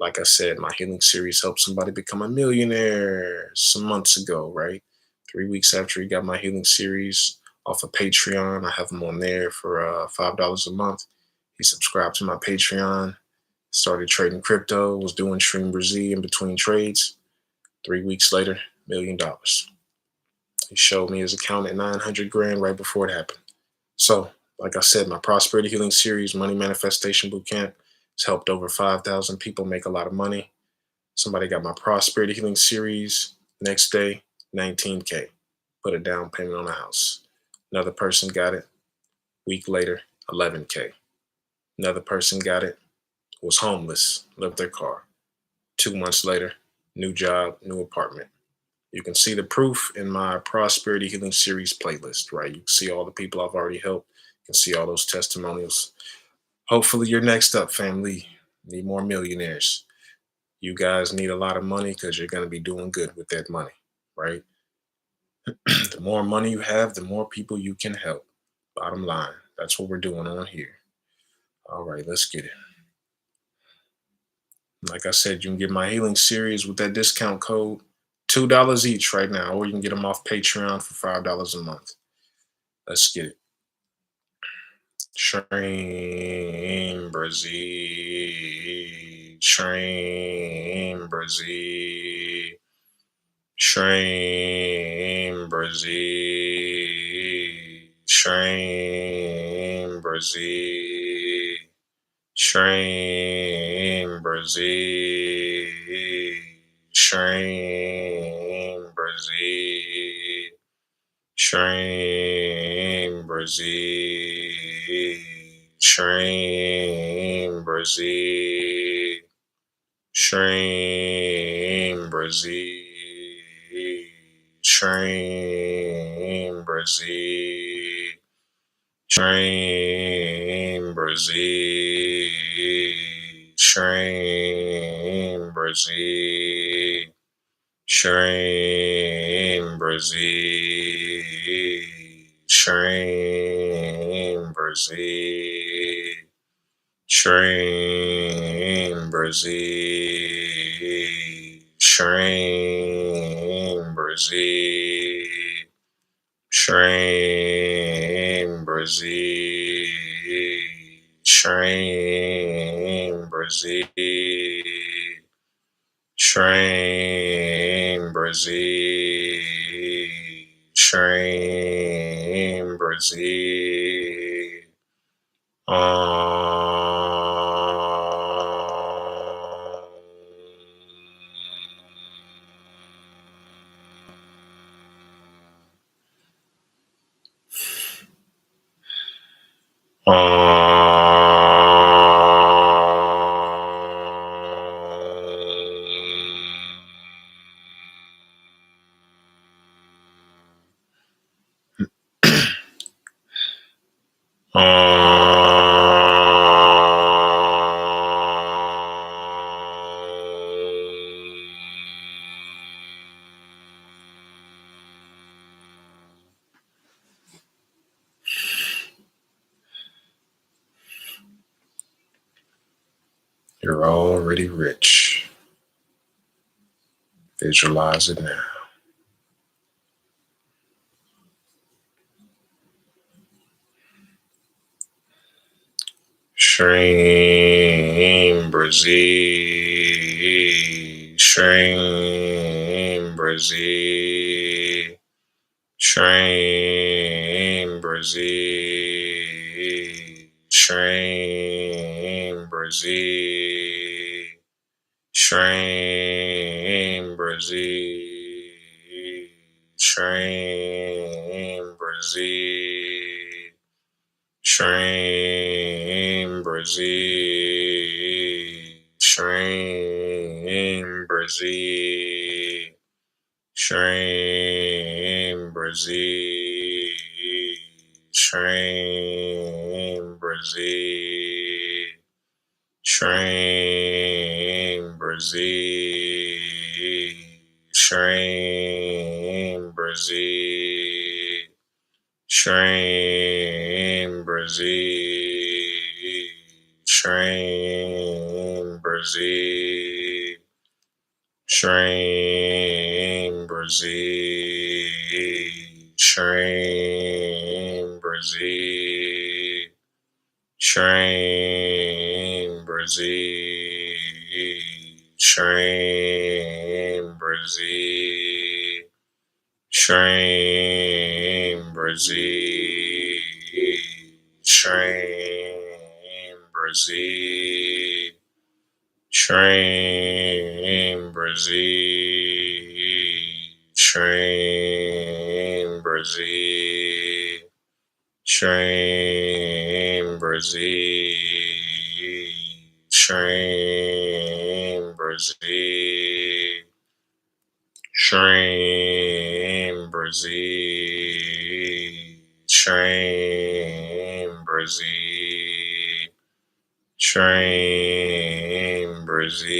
Like I said, my healing series helped somebody become a millionaire some months ago, right? 3 weeks after he got my healing series off of Patreon, I have him on there for $5 a month. He subscribed to my Patreon, started trading crypto, was doing BRZEE in between trades. 3 weeks later, $1 million. He showed me his account at 900 grand right before it happened. So, like I said, my Prosperity Healing Series, Money Manifestation Bootcamp, has helped over 5,000 people make a lot of money. Somebody got my Prosperity Healing Series, next day, 19K. Put a down payment on a house. Another person got it, week later, 11K. Another person got it, was homeless, left their car. 2 months later, new job, new apartment. You can see the proof in my Prosperity Healing Series playlist, right? You can see all the people I've already helped. You can see all those testimonials. Hopefully you're next up, family. Need more millionaires. You guys need a lot of money because you're going to be doing good with that money, right? The more money you have, the more people you can help. Bottom line, that's what we're doing on here. All right, let's get it. Like I said, you can get my healing series with that discount code, $2 each right now, or you can get them off Patreon for $5 a month. Let's get it. SHREEM, BRZEE, SHREEM, BRZEE, SHREEM, BRZEE, SHREEM, BRZEE, SHREEM, BRZEE, SHREEM, BRZEE, SHREEM, BRZEE, SHREEM, BRZEE, SHREEM, BRZEE, SHREEM, BRZEE, SHREEM, BRZEE, SHREEM, BRZEE, SHREEM, BRZEE, SHREEM, BRZEE, SHREEM, BRZEE, SHREEM, BRZEE, SHREEM, BRZEE, SHREEM, BRZEE, SHREEM, BRZEE, SHREEM, BRZEE. You're already rich. Visualize it now. SHREEM, BRZEE, SHREEM, BRZEE, SHREEM, BRZEE, SHREEM, BRZEE, SHREEM, BRZEE, SHREEM, BRZEE, SHREEM, BRZEE, SHREEM, BRZEE, SHREEM, BRZEE, SHREEM, BRZEE, SHREEM, BRZEE, SHREEM, BRZEE, SHREEM, BRZEE, SHREEM, BRZEE. SHREEM, BRZEE, SHREEM, BRZEE, SHREEM, BRZEE, SHREEM, BRZEE, SHREEM, BRZEE, SHREEM, BRZEE, SHREEM, BRZEE, SHREEM, BRZEE, SHREEM, BRZEE, SHREEM, BRZEE, SHREEM, BRZEE, SHREEM, BRZEE, SHREEM, BRZEE,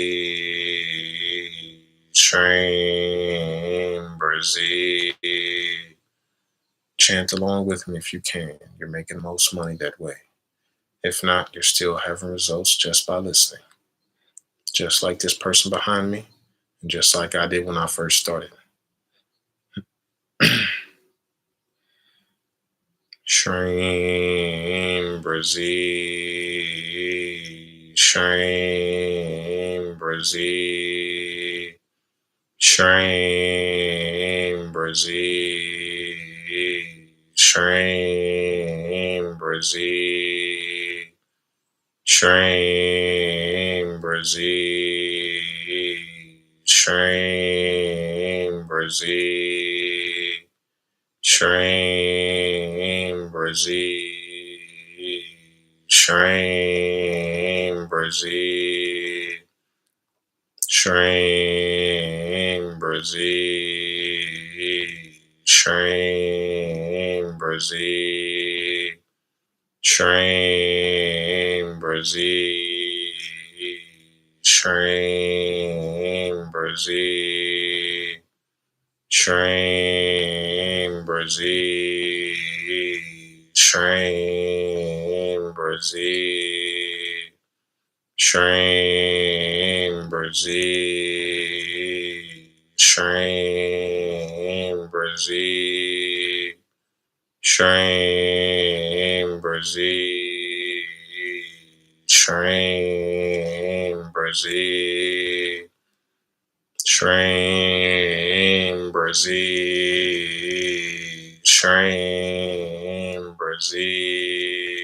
SHREEM, BRZEE. Chant along with me if you can. You're making the most money that way. If not, you're still having results just by listening. Just like this person behind me, and just like I did when I first started. SHREEM, BRZEE, SHREEM, BRZEE, SHREEM, BRZEE, SHREEM, BRZEE, SHREEM, BRZEE, SHREEM, BRZEE, SHREEM, BRZEE, SHREEM, BRZEE, SHREEM, BRZEE, SHREEM, BRZEE, SHREEM, BRZEE, SHREEM, BRZEE, SHREEM, BRZEE, SHREEM, BRZEE, SHREEM, BRZEE, SHREEM, BRZEE, SHREEM, BRZEE, SHREEM, BRZEE, SHREEM, BRZEE, SHREEM, BRZEE.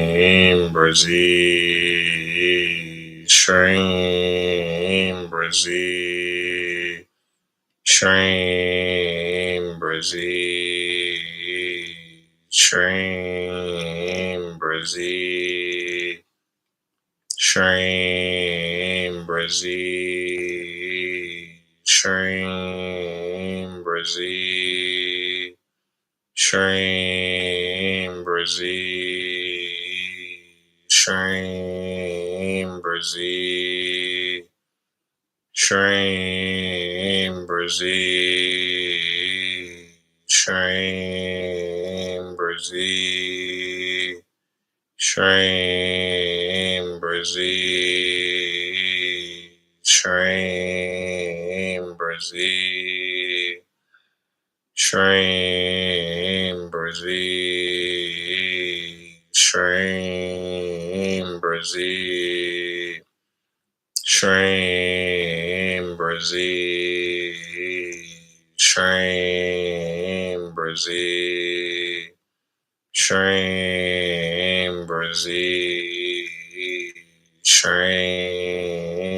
SHREEM, BRZEE, SHREEM, BRZEE, SHREEM, BRZEE, SHREEM, BRZEE, SHREEM, BRZEE, SHREEM, BRZEE, SHREEM, BRZEE, SHREEM, BRZEE, SHREEM, BRZEE, SHREEM, BRZEE, SHREEM, BRZEE, SHREEM, BRZEE, SHREEM, BRZEE, SHREEM, BRZEE, SHREEM, BRZEE, SHREEM, BRZEE, SHREEM, BRZEE, SHREEM,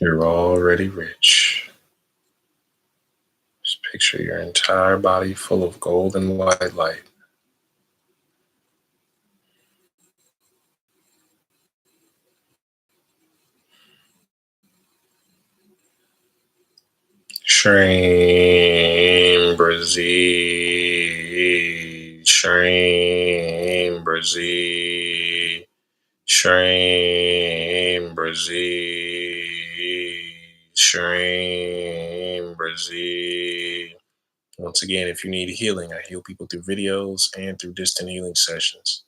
You're already rich. Just picture your entire body full of golden white light. SHREEM, BRZEE, SHREEM, BRZEE, SHREEM, BRZEE, SHREEM, BRZEE. Once again, if you need healing, I heal people through videos and through distant healing sessions,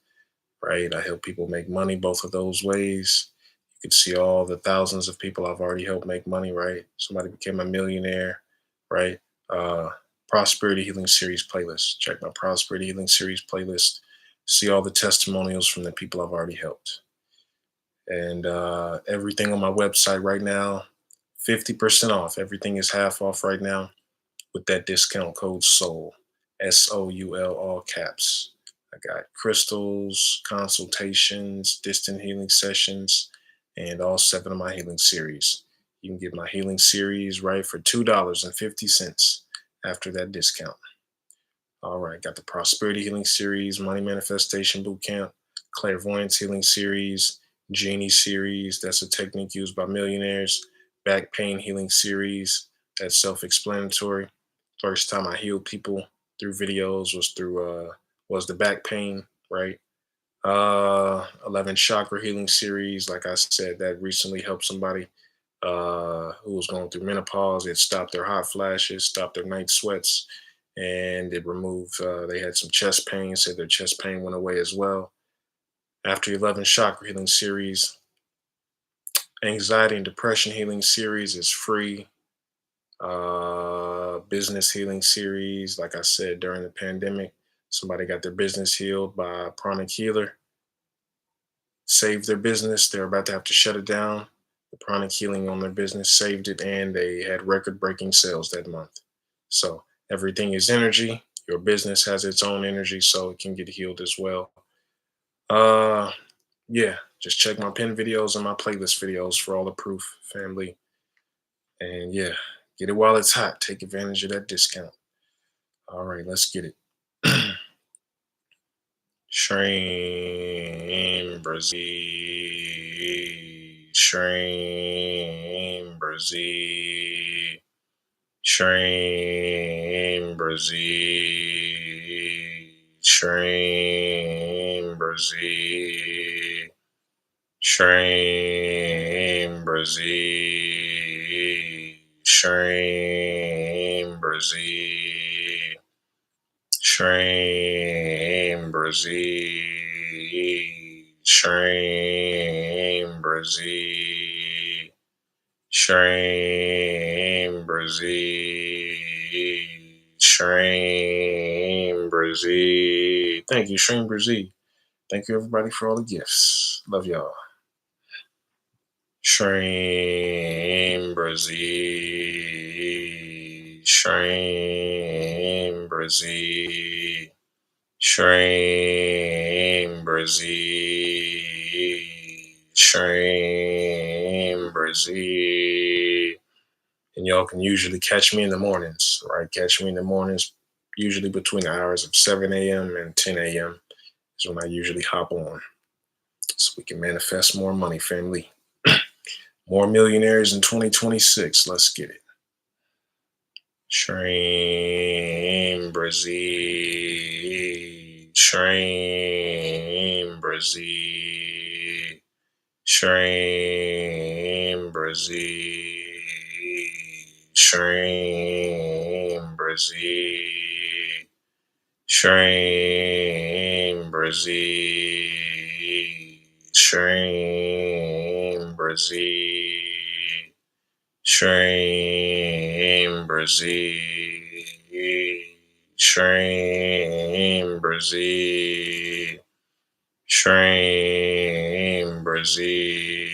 right? I help people make money both of those ways. You can see all the thousands of people I've already helped make money, right? Somebody became a millionaire, right? Uh, Prosperity Healing Series playlist. Check my Prosperity Healing Series playlist. See all the testimonials from the people I've already helped. And everything on my website right now, 50% off. Everything is half off right now with that discount code SOUL, SOUL, all caps. I got crystals, consultations, distant healing sessions, and all 7 of my healing series. You can get my healing series right for $2.50 after that discount. All right, got the Prosperity Healing Series, Money Manifestation Bootcamp, Clairvoyance Healing Series, Genie Series, that's a technique used by millionaires, Back Pain Healing Series, that's self-explanatory. First time I healed people through videos was the back pain, right? 11 Chakra Healing Series, like I said, that recently helped somebody who was going through menopause. It stopped their hot flashes, stopped their night sweats, and it removed, they had some chest pain, said their chest pain went away as well. After 11 Chakra Healing Series, Anxiety and Depression Healing Series is free. Business Healing Series, like I said, during the pandemic, somebody got their business healed by a pranic healer, saved their business. They're about to have to shut it down. The pranic healing on their business saved it, and they had record-breaking sales that month. So everything is energy. Your business has its own energy, so it can get healed as well. Uh, yeah, just check my pin videos and my playlist videos for all the proof, family. And yeah, get it while it's hot. Take advantage of that discount. All right, let's get it. SHREEM, BRZEE, SHREEM, BRZEE, SHREEM, BRZEE, SHREEM, BRZEE, SHREEM, BRZEE, SHREEM, BRZEE, SHREEM, BRZEE, SHREEM, BRZEE, SHREEM, BRZEE, SHREEM, BRZEE. Thank you, SHREEM, BRZEE. Thank you, everybody, for all the gifts. Love y'all. SHREEM, BRZEE, SHREEM, BRZEE, SHREEM, BRZEE, SHREEM, BRZEE. And y'all can usually catch me in the mornings, right? Catch me in the mornings, usually between the hours of 7 a.m. and 10 a.m. is when I usually hop on. So we can manifest more money, family. More millionaires in 2026. Let's get it. SHREEM, BRZEE, SHREEM, BRZEE, SHREEM, BRZEE, SHREEM, BRZEE, SHREEM, BRZEE, SHREEM, BRZEE, SHREEM, BRZEE, SHREEM, BRZEE, SHREEM, BRZEE,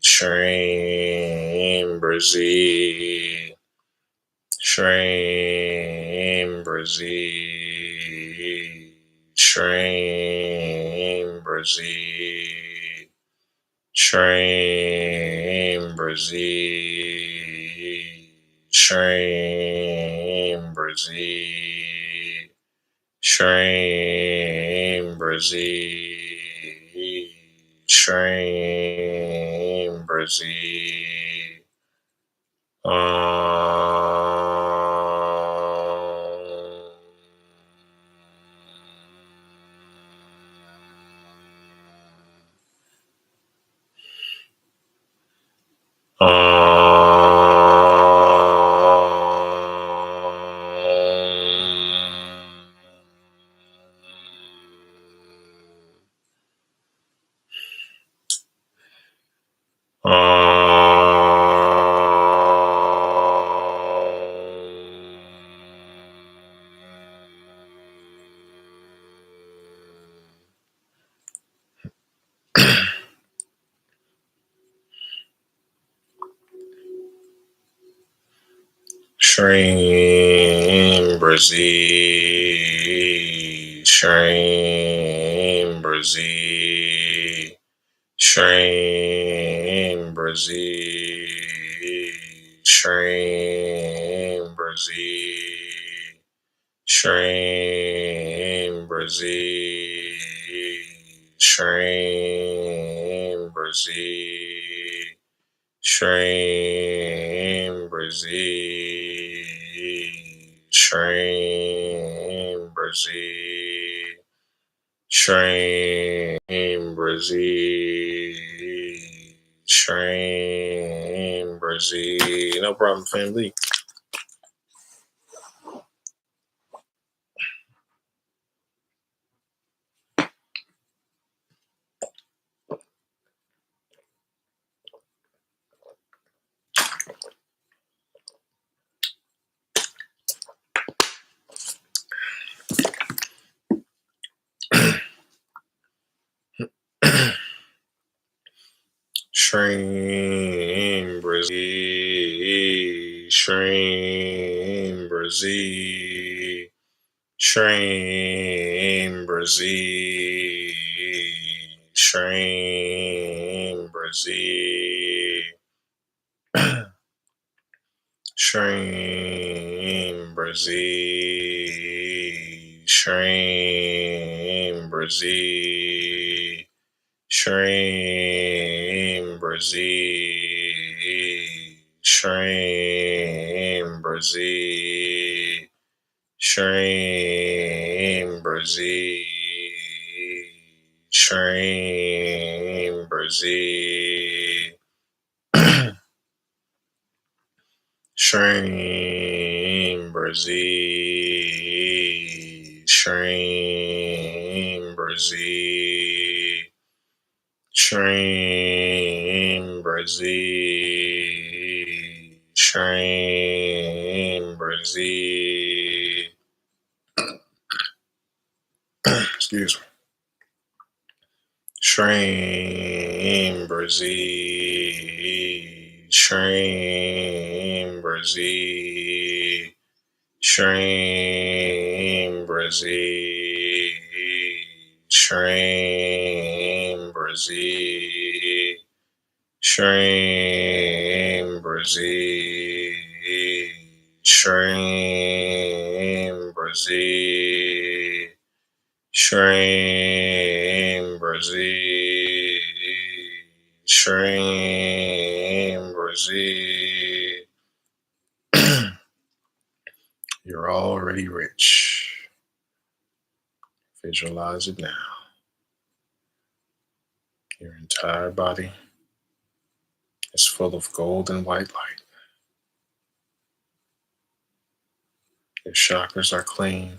SHREEM, BRZEE, SHREEM, BRZEE, SHREEM, BRZEE, SHREEM, BRZEE, SHREEM, BRZEE, SHREEM, BRZEE, SHREEM, BRZEE. SHREEM, BRZEE, SHREEM, BRZEE, SHREEM, BRZEE, SHREEM, BRZEE, SHREEM, BRZEE, SHREEM, BRZEE, SHREEM, BRZEE, SHREEM, BRZEE, SHREEM, BRZEE, SHREEM, BRZEE. No problem, family. SHREEM, BRZEE, SHREEM, BRZEE, SHREEM, BRZEE, SHREEM, BRZEE, SHREEM, BRZEE, SHREEM, BRZEE, SHREEM, BRZEE, SHREEM, BRZEE, SHREEM, BRZEE, SHREEM, BRZEE, SHREEM, BRZEE, SHREEM, BRZEE, SHREEM, BRZEE, SHREEM, BRZEE. Excuse me. SHREEM, BRZEE, SHREEM, BRZEE, SHREEM, BRZEE, SHREEM, BRZEE, SHREEM, BRZEE, SHREEM, BRZEE, SHREEM, BRZEE, SHREEM, BRZEE. You're already rich. Visualize it now. Your entire body is full of gold and white light. Your chakras are clean.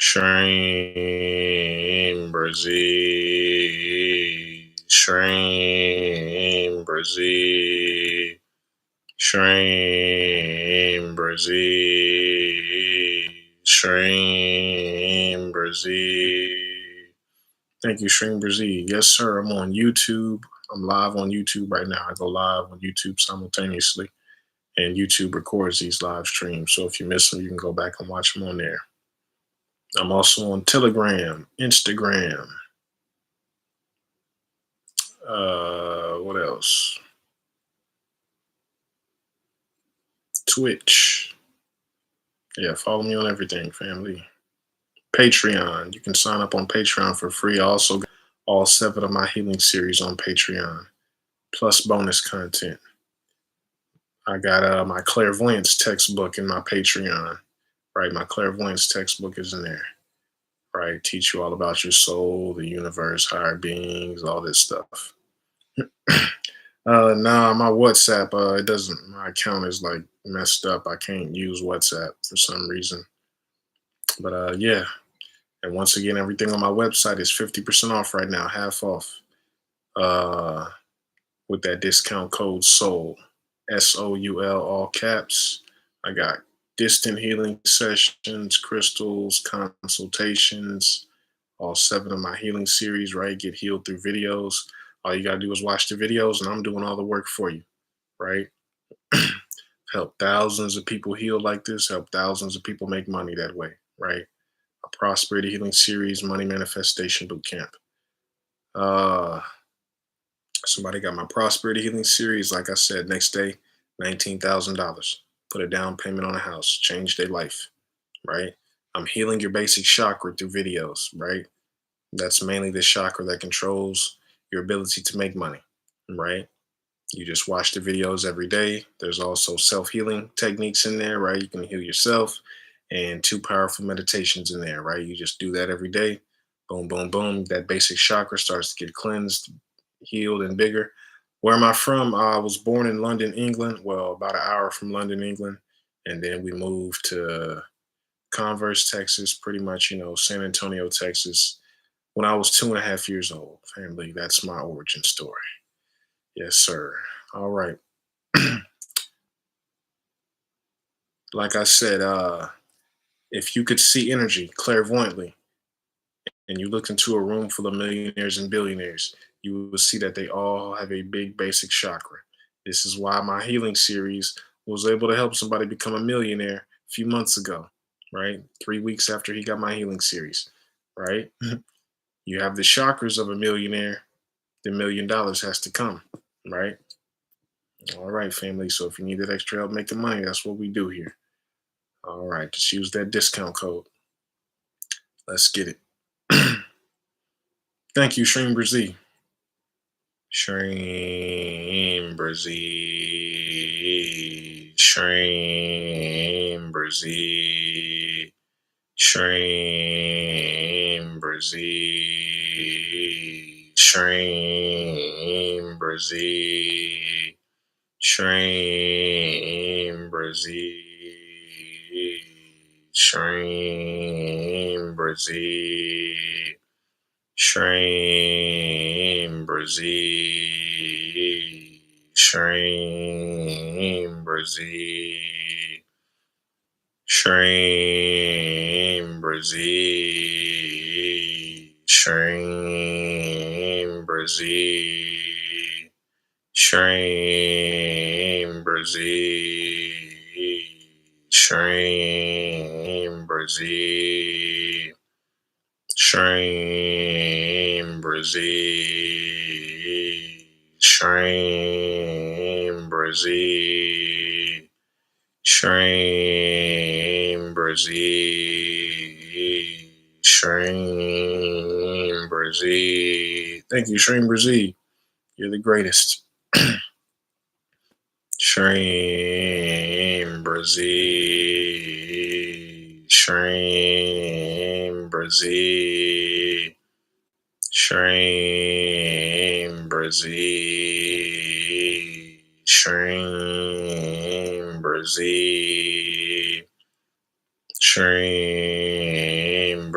SHREEM, BRZEE, SHREEM, BRZEE, SHREEM, BRZEE, SHREEM, BRZEE. Thank you, SHREEM, BRZEE. Yes, sir. I'm on YouTube. I'm live on YouTube right now. I go live on YouTube simultaneously, and YouTube records these live streams. So if you miss them, you can go back and watch them on there. I'm also on Telegram, Instagram. What else? Twitch. Yeah, follow me on everything, family. Patreon. You can sign up on Patreon for free. I also got all 7 of my healing series on Patreon, plus bonus content. I got my clairvoyance textbook in my Patreon. Right, my clairvoyance textbook is in there. Right, teach you all about your soul, the universe, higher beings, all this stuff. Nah, my WhatsApp, it doesn't, my account is like messed up. I can't use WhatsApp for some reason. But yeah. And once again, everything on my website is 50% off right now, half off. With that discount code SOUL, SOUL, all caps. I got distant healing sessions, crystals, consultations, all 7 of my healing series, right? Get healed through videos. All you got to do is watch the videos, and I'm doing all the work for you, right? Help thousands of people heal like this, help thousands of people make money that way, right? A prosperity healing series, money manifestation boot camp. Somebody got my prosperity healing series. Like I said, next day, $19,000. Put a down payment on a house, change their life, right? I'm healing your basic chakra through videos, right? That's mainly the chakra that controls your ability to make money, right? You just watch the videos every day. There's also self-healing techniques in there, right? You can heal yourself, and 2 powerful meditations in there, right? You just do that every day. Boom, boom, boom. That basic chakra starts to get cleansed, healed, and bigger. Where am I from? I was born in London, England. Well, about an hour from London, England. And then we moved to Converse, Texas, pretty much, San Antonio, Texas, when I was 2.5 years old. Family, that's my origin story. Yes, sir. All right. Like I said, if you could see energy clairvoyantly and you looked into a room full of millionaires and billionaires, you will see that they all have a big basic chakra. This is why my healing series was able to help somebody become a millionaire a few months ago, right? 3 weeks after he got my healing series, right? You have the chakras of a millionaire, the $1,000,000 has to come, right? All right, family. So if you need that extra help making money, that's what we do here. All right, just use that discount code. Let's get it. Thank you, SHREEM, BRZEE. SHREEM, BRZEE. SHREEM, BRZEE. SHREEM, BRZEE. SHREEM, BRZEE. SHREEM, BRZEE. SHREEM, BRZEE. SHREEM, BRZEE. SHREEM, BRZEE. SHREEM, BRZEE. SHREEM, BRZEE. SHREEM, BRZEE. SHREEM, BRZEE. SHREEM, BRZEE. SHREEM, BRZEE. SHREEM, BRZEE. SHREEM, BRZEE. Thank you, SHREEM, BRZEE. You're the greatest. SHREEM, BRZEE. SHREEM, BRZEE. SHREEM, BRZEE. SHREEM, BRZEE. SHREEM,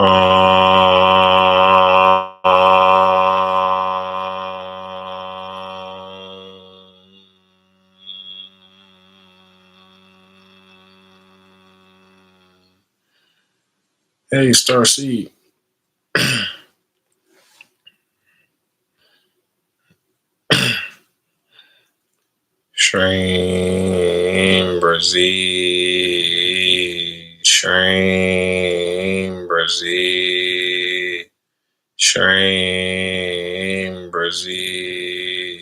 Hey, Starseed. SHREEM, BRZEE, SHREEM, BRZEE, SHREEM, BRZEE,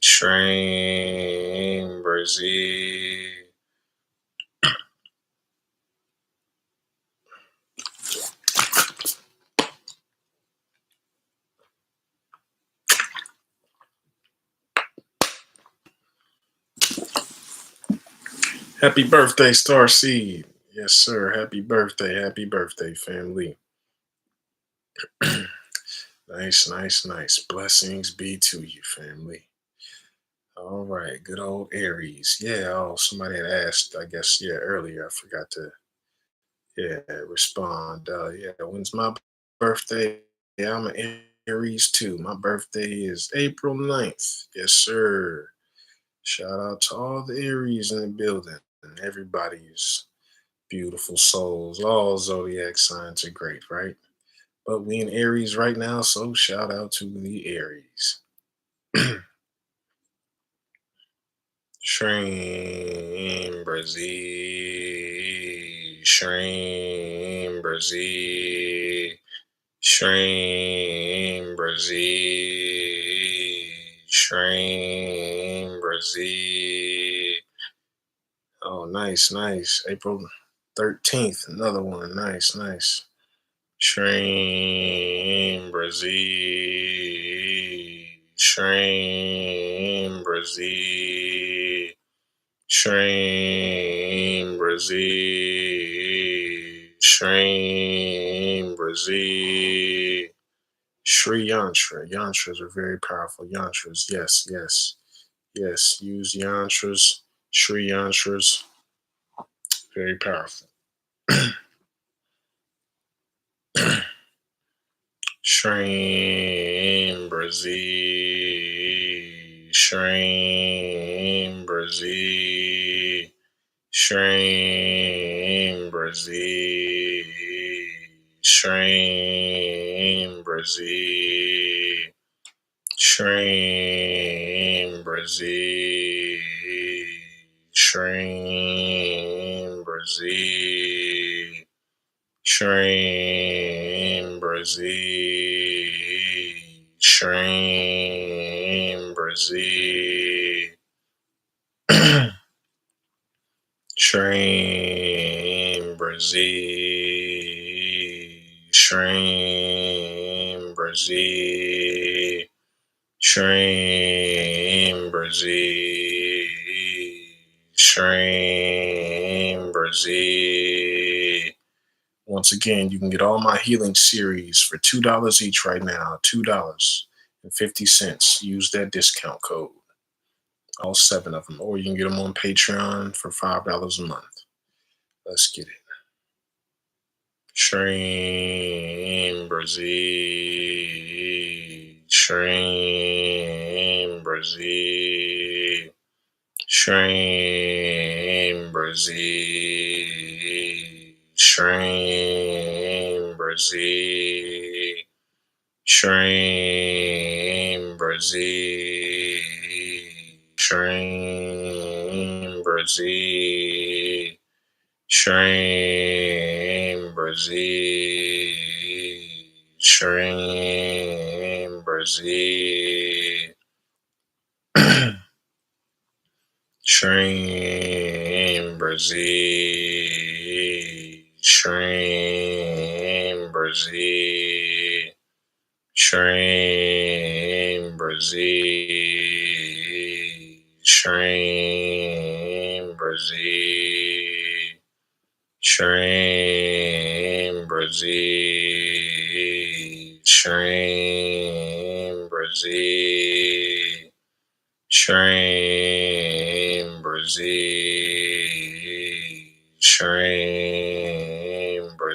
SHREEM, BRZEE. Happy birthday, Starseed. Yes, sir. Happy birthday, family. Nice, nice, nice. Blessings be to you, family. All right, good old Aries. Yeah, oh, somebody had asked, I guess, yeah, earlier. I forgot to, yeah, respond. Yeah, when's my birthday? Yeah, I'm an Aries too. My birthday is April 9th. Yes, sir. Shout out to all the Aries in the building. And everybody's beautiful souls. All zodiac signs are great, right? But we in Aries right now, so shout out to the Aries. SHREEM, BRZEE, SHREEM, BRZEE, SHREEM, BRZEE, SHREEM, BRZEE. Oh, nice, nice. April 13th, another one. Nice, nice. SHREEM, BRZEE, SHREEM, BRZEE, SHREEM, BRZEE, SHREEM, BRZEE. Shri Yantra. Yantras are very powerful. Yantras, yes, yes, yes. Use yantras. Shri Yantras, very powerful. SHREEM, BRZEE, SHREEM, BRZEE, SHREEM, BRZEE, SHREEM, BRZEE, SHREEM, BRZEE, SHREEM, BRZEE, SHREEM, BRZEE, SHREEM, BRZEE, SHREEM, BRZEE, SHREEM, BRZEE, SHREEM, BRZEE, SHREEM, BRZEE. Once again, you can get all my healing series for $2 each right now. $2.50. Use that discount code. All 7 of them. Or you can get them on Patreon for $5 a month. Let's get it. SHREEM, BRZEE, SHREEM, BRZEE, SHREEM, BRZEE, SHREEM, BRZEE, SHREEM, BRZEE, SHREEM, BRZEE, SHREEM, BRZEE, SHREEM, BRZEE, SHREEM, BRZEE, SHREEM, BRZEE, SHREEM, BRZEE, SHREEM, BRZEE, SHREEM, BRZEE, SHREEM, BRZEE, SHREEM, BRZEE, SHREEM, BRZEE.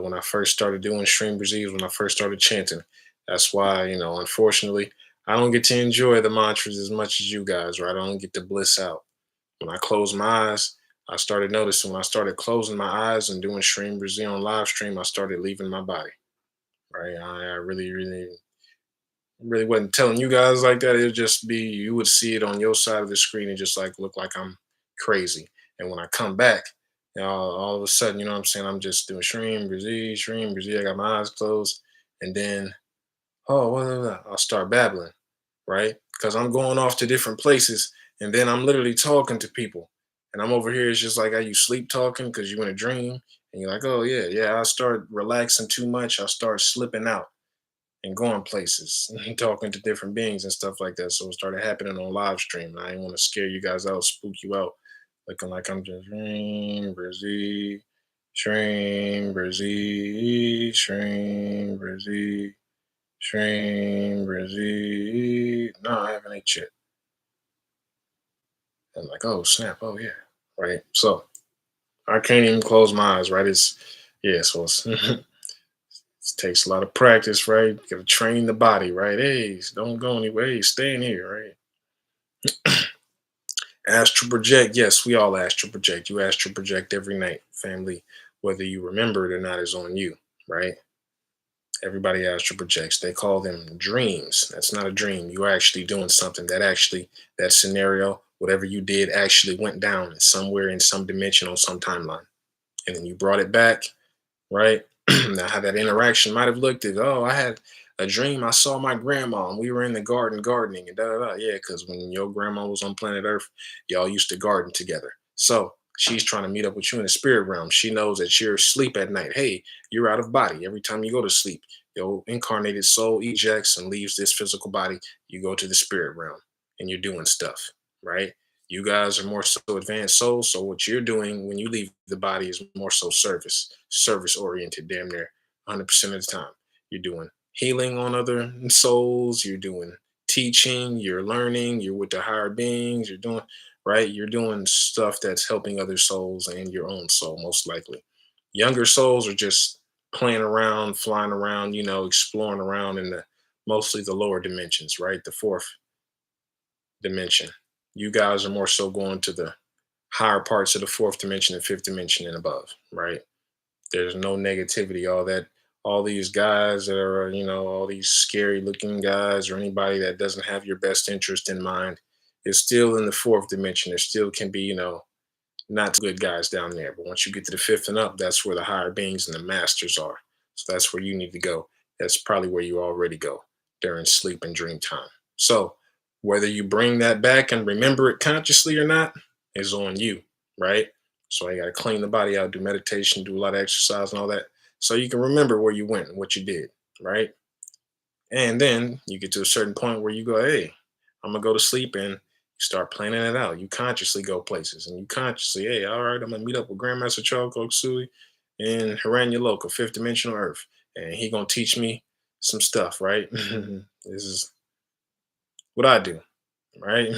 when I first started doing stream BRZEE, when I first started chanting. That's why, unfortunately, I don't get to enjoy the mantras as much as you guys, right? I don't get to bliss out. When I close my eyes, I started noticing when I started closing my eyes and doing stream BRZEE on live stream, I started leaving my body, right? I really, really wasn't telling you guys like that. It'd just be you would see it on your side of the screen and just like look like I'm crazy. And when I come back, all of a sudden, you know what I'm saying? I'm just doing stream BRZEE, stream BRZEE. I got my eyes closed, and then I'll start babbling, right? Because I'm going off to different places, and then I'm literally talking to people, and I'm over here. It's just like how you sleep talking because you in a dream, and you're like, oh yeah, yeah. I start relaxing too much. I start slipping out and going places and talking to different beings and stuff like that. So it started happening on live stream. And I didn't want to scare you guys out, spook you out, looking like I'm just stream BRZEE, stream BRZEE, stream BRZEE, stream BRZEE. No, I haven't ate yet. I'm like, oh snap, oh yeah, right. So I can't even close my eyes, right? It's yeah, so it's it takes a lot of practice, right? You gotta train the body, right? Hey, don't go anywhere. Hey, stay in here, right? Astral project. Yes, we all astral project. You astral project every night, family. Whether you remember it or not is on you, right? Everybody astral projects. They call them dreams. That's not a dream. You're actually doing something that scenario, whatever you did actually went down somewhere in some dimension on some timeline. And then you brought it back, right? Now, how that interaction might have looked is, oh, I had a dream. I saw my grandma and we were in the garden gardening and da da da. Yeah, because when your grandma was on planet Earth, y'all used to garden together. So she's trying to meet up with you in the spirit realm. She knows that you're asleep at night. Hey, you're out of body. Every time you go to sleep, your incarnated soul ejects and leaves this physical body. You go to the spirit realm and you're doing stuff, right? You guys are more so advanced souls. So what you're doing when you leave the body is more so service oriented, damn near 100% of the time. You're doing healing on other souls. You're doing teaching. You're learning. You're with the higher beings. You're doing right. You're doing stuff that's helping other souls and your own soul, most likely. Younger souls are just playing around, flying around, exploring around in the mostly the lower dimensions, right? The fourth dimension. You guys are more so going to the higher parts of the fourth dimension and fifth dimension and above, right? There's no negativity, all these guys that are, all these scary looking guys or anybody that doesn't have your best interest in mind is still in the fourth dimension. There still can be, not good guys down there. But once you get to the fifth and up, that's where the higher beings and the masters are. So that's where you need to go. That's probably where you already go during sleep and dream time. So whether you bring that back and remember it consciously or not is on you, right? So you got to clean the body out, do meditation, do a lot of exercise and all that. So you can remember where you went and what you did, right? And then you get to a certain point where you go, hey, I'm gonna go to sleep and you start planning it out. You consciously go places and you consciously, hey, all right, I'm gonna meet up with Grandmaster Charles Koksui in Haranya Local, fifth dimensional earth. And he gonna teach me some stuff, right? This is what I do, right?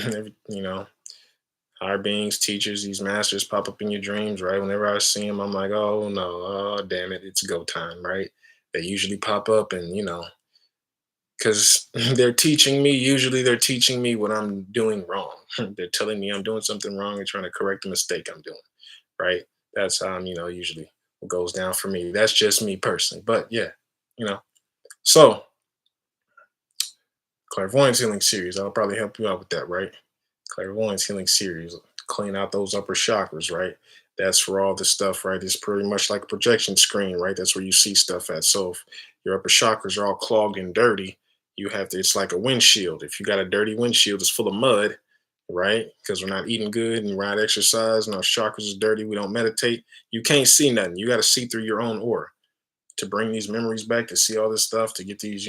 Higher beings, teachers, these masters pop up in your dreams, right? Whenever I see them, I'm like, oh no, oh damn it, it's go time, right? They usually pop up and because usually they're teaching me what I'm doing wrong. They're telling me I'm doing something wrong and trying to correct the mistake I'm doing, right? That's how I'm, usually what goes down for me. That's just me personally. But yeah, you know. So clairvoyance healing series, I'll probably help you out with that, right? Clairvoyance healing series, clean out those upper chakras, right? That's where all the stuff, right? It's pretty much like a projection screen, right? That's where you see stuff at. So if your upper chakras are all clogged and dirty, you have to, it's like a windshield. If you got a dirty windshield, it's full of mud, right? Because we're not eating good and we're not exercising, our chakras is dirty, we don't meditate. You can't see nothing. You got to see through your own aura to bring these memories back, to see all this stuff, to get these,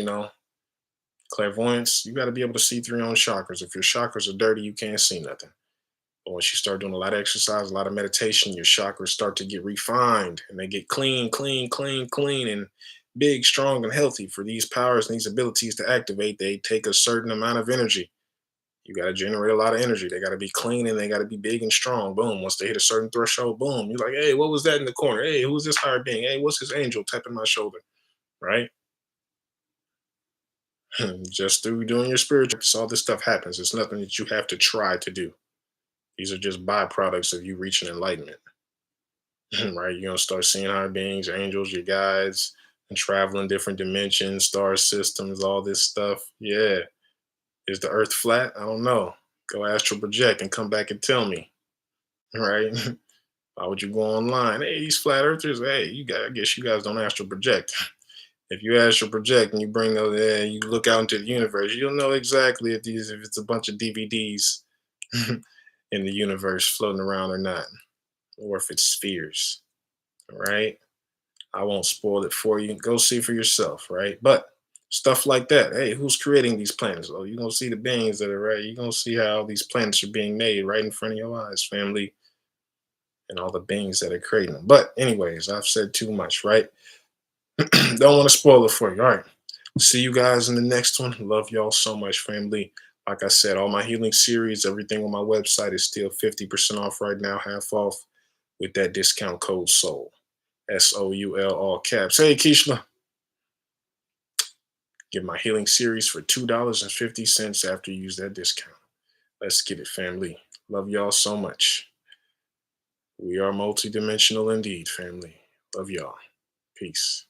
clairvoyance. You got to be able to see through your own chakras. If your chakras are dirty, you can't see nothing. But once you start doing a lot of exercise, a lot of meditation, your chakras start to get refined and they get clean, clean, clean, clean, and big, strong, and healthy. For these powers and these abilities to activate, they take a certain amount of energy. You got to generate a lot of energy. They got to be clean and they got to be big and strong. Boom. Once they hit a certain threshold, boom. You're like, hey, what was that in the corner? Hey, who's this higher being? Hey, what's this angel tapping my shoulder? Right? Just through doing your spiritual practice, all this stuff happens. It's nothing that you have to try to do. These are just byproducts of you reaching enlightenment. Right? You're gonna start seeing higher beings, angels, your guides, and traveling different dimensions, star systems, all this stuff. Yeah. Is the earth flat? I don't know. Go astral project and come back and tell me. Right? Why would you go online? Hey, these flat earthers, hey, you got I guess you guys don't astral project. If you astral project and you bring those there, you look out into the universe, you'll know exactly if it's a bunch of DVDs in the universe floating around or not, or if it's spheres. All right. I won't spoil it for you. Go see for yourself, right? But stuff like that. Hey, who's creating these planets? Oh, you're gonna see the beings that are right. You're gonna see how these planets are being made right in front of your eyes, family, and all the beings that are creating them. But anyways, I've said too much, right? Don't want to spoil it for you. All right. See you guys in the next one. Love y'all so much, family. Like I said, all my healing series, everything on my website is still 50% off right now, half off with that discount code SOUL. SOUL, all caps. Hey, Keishla, get my healing series for $2.50 after you use that discount. Let's get it, family. Love y'all so much. We are multidimensional indeed, family. Love y'all. Peace.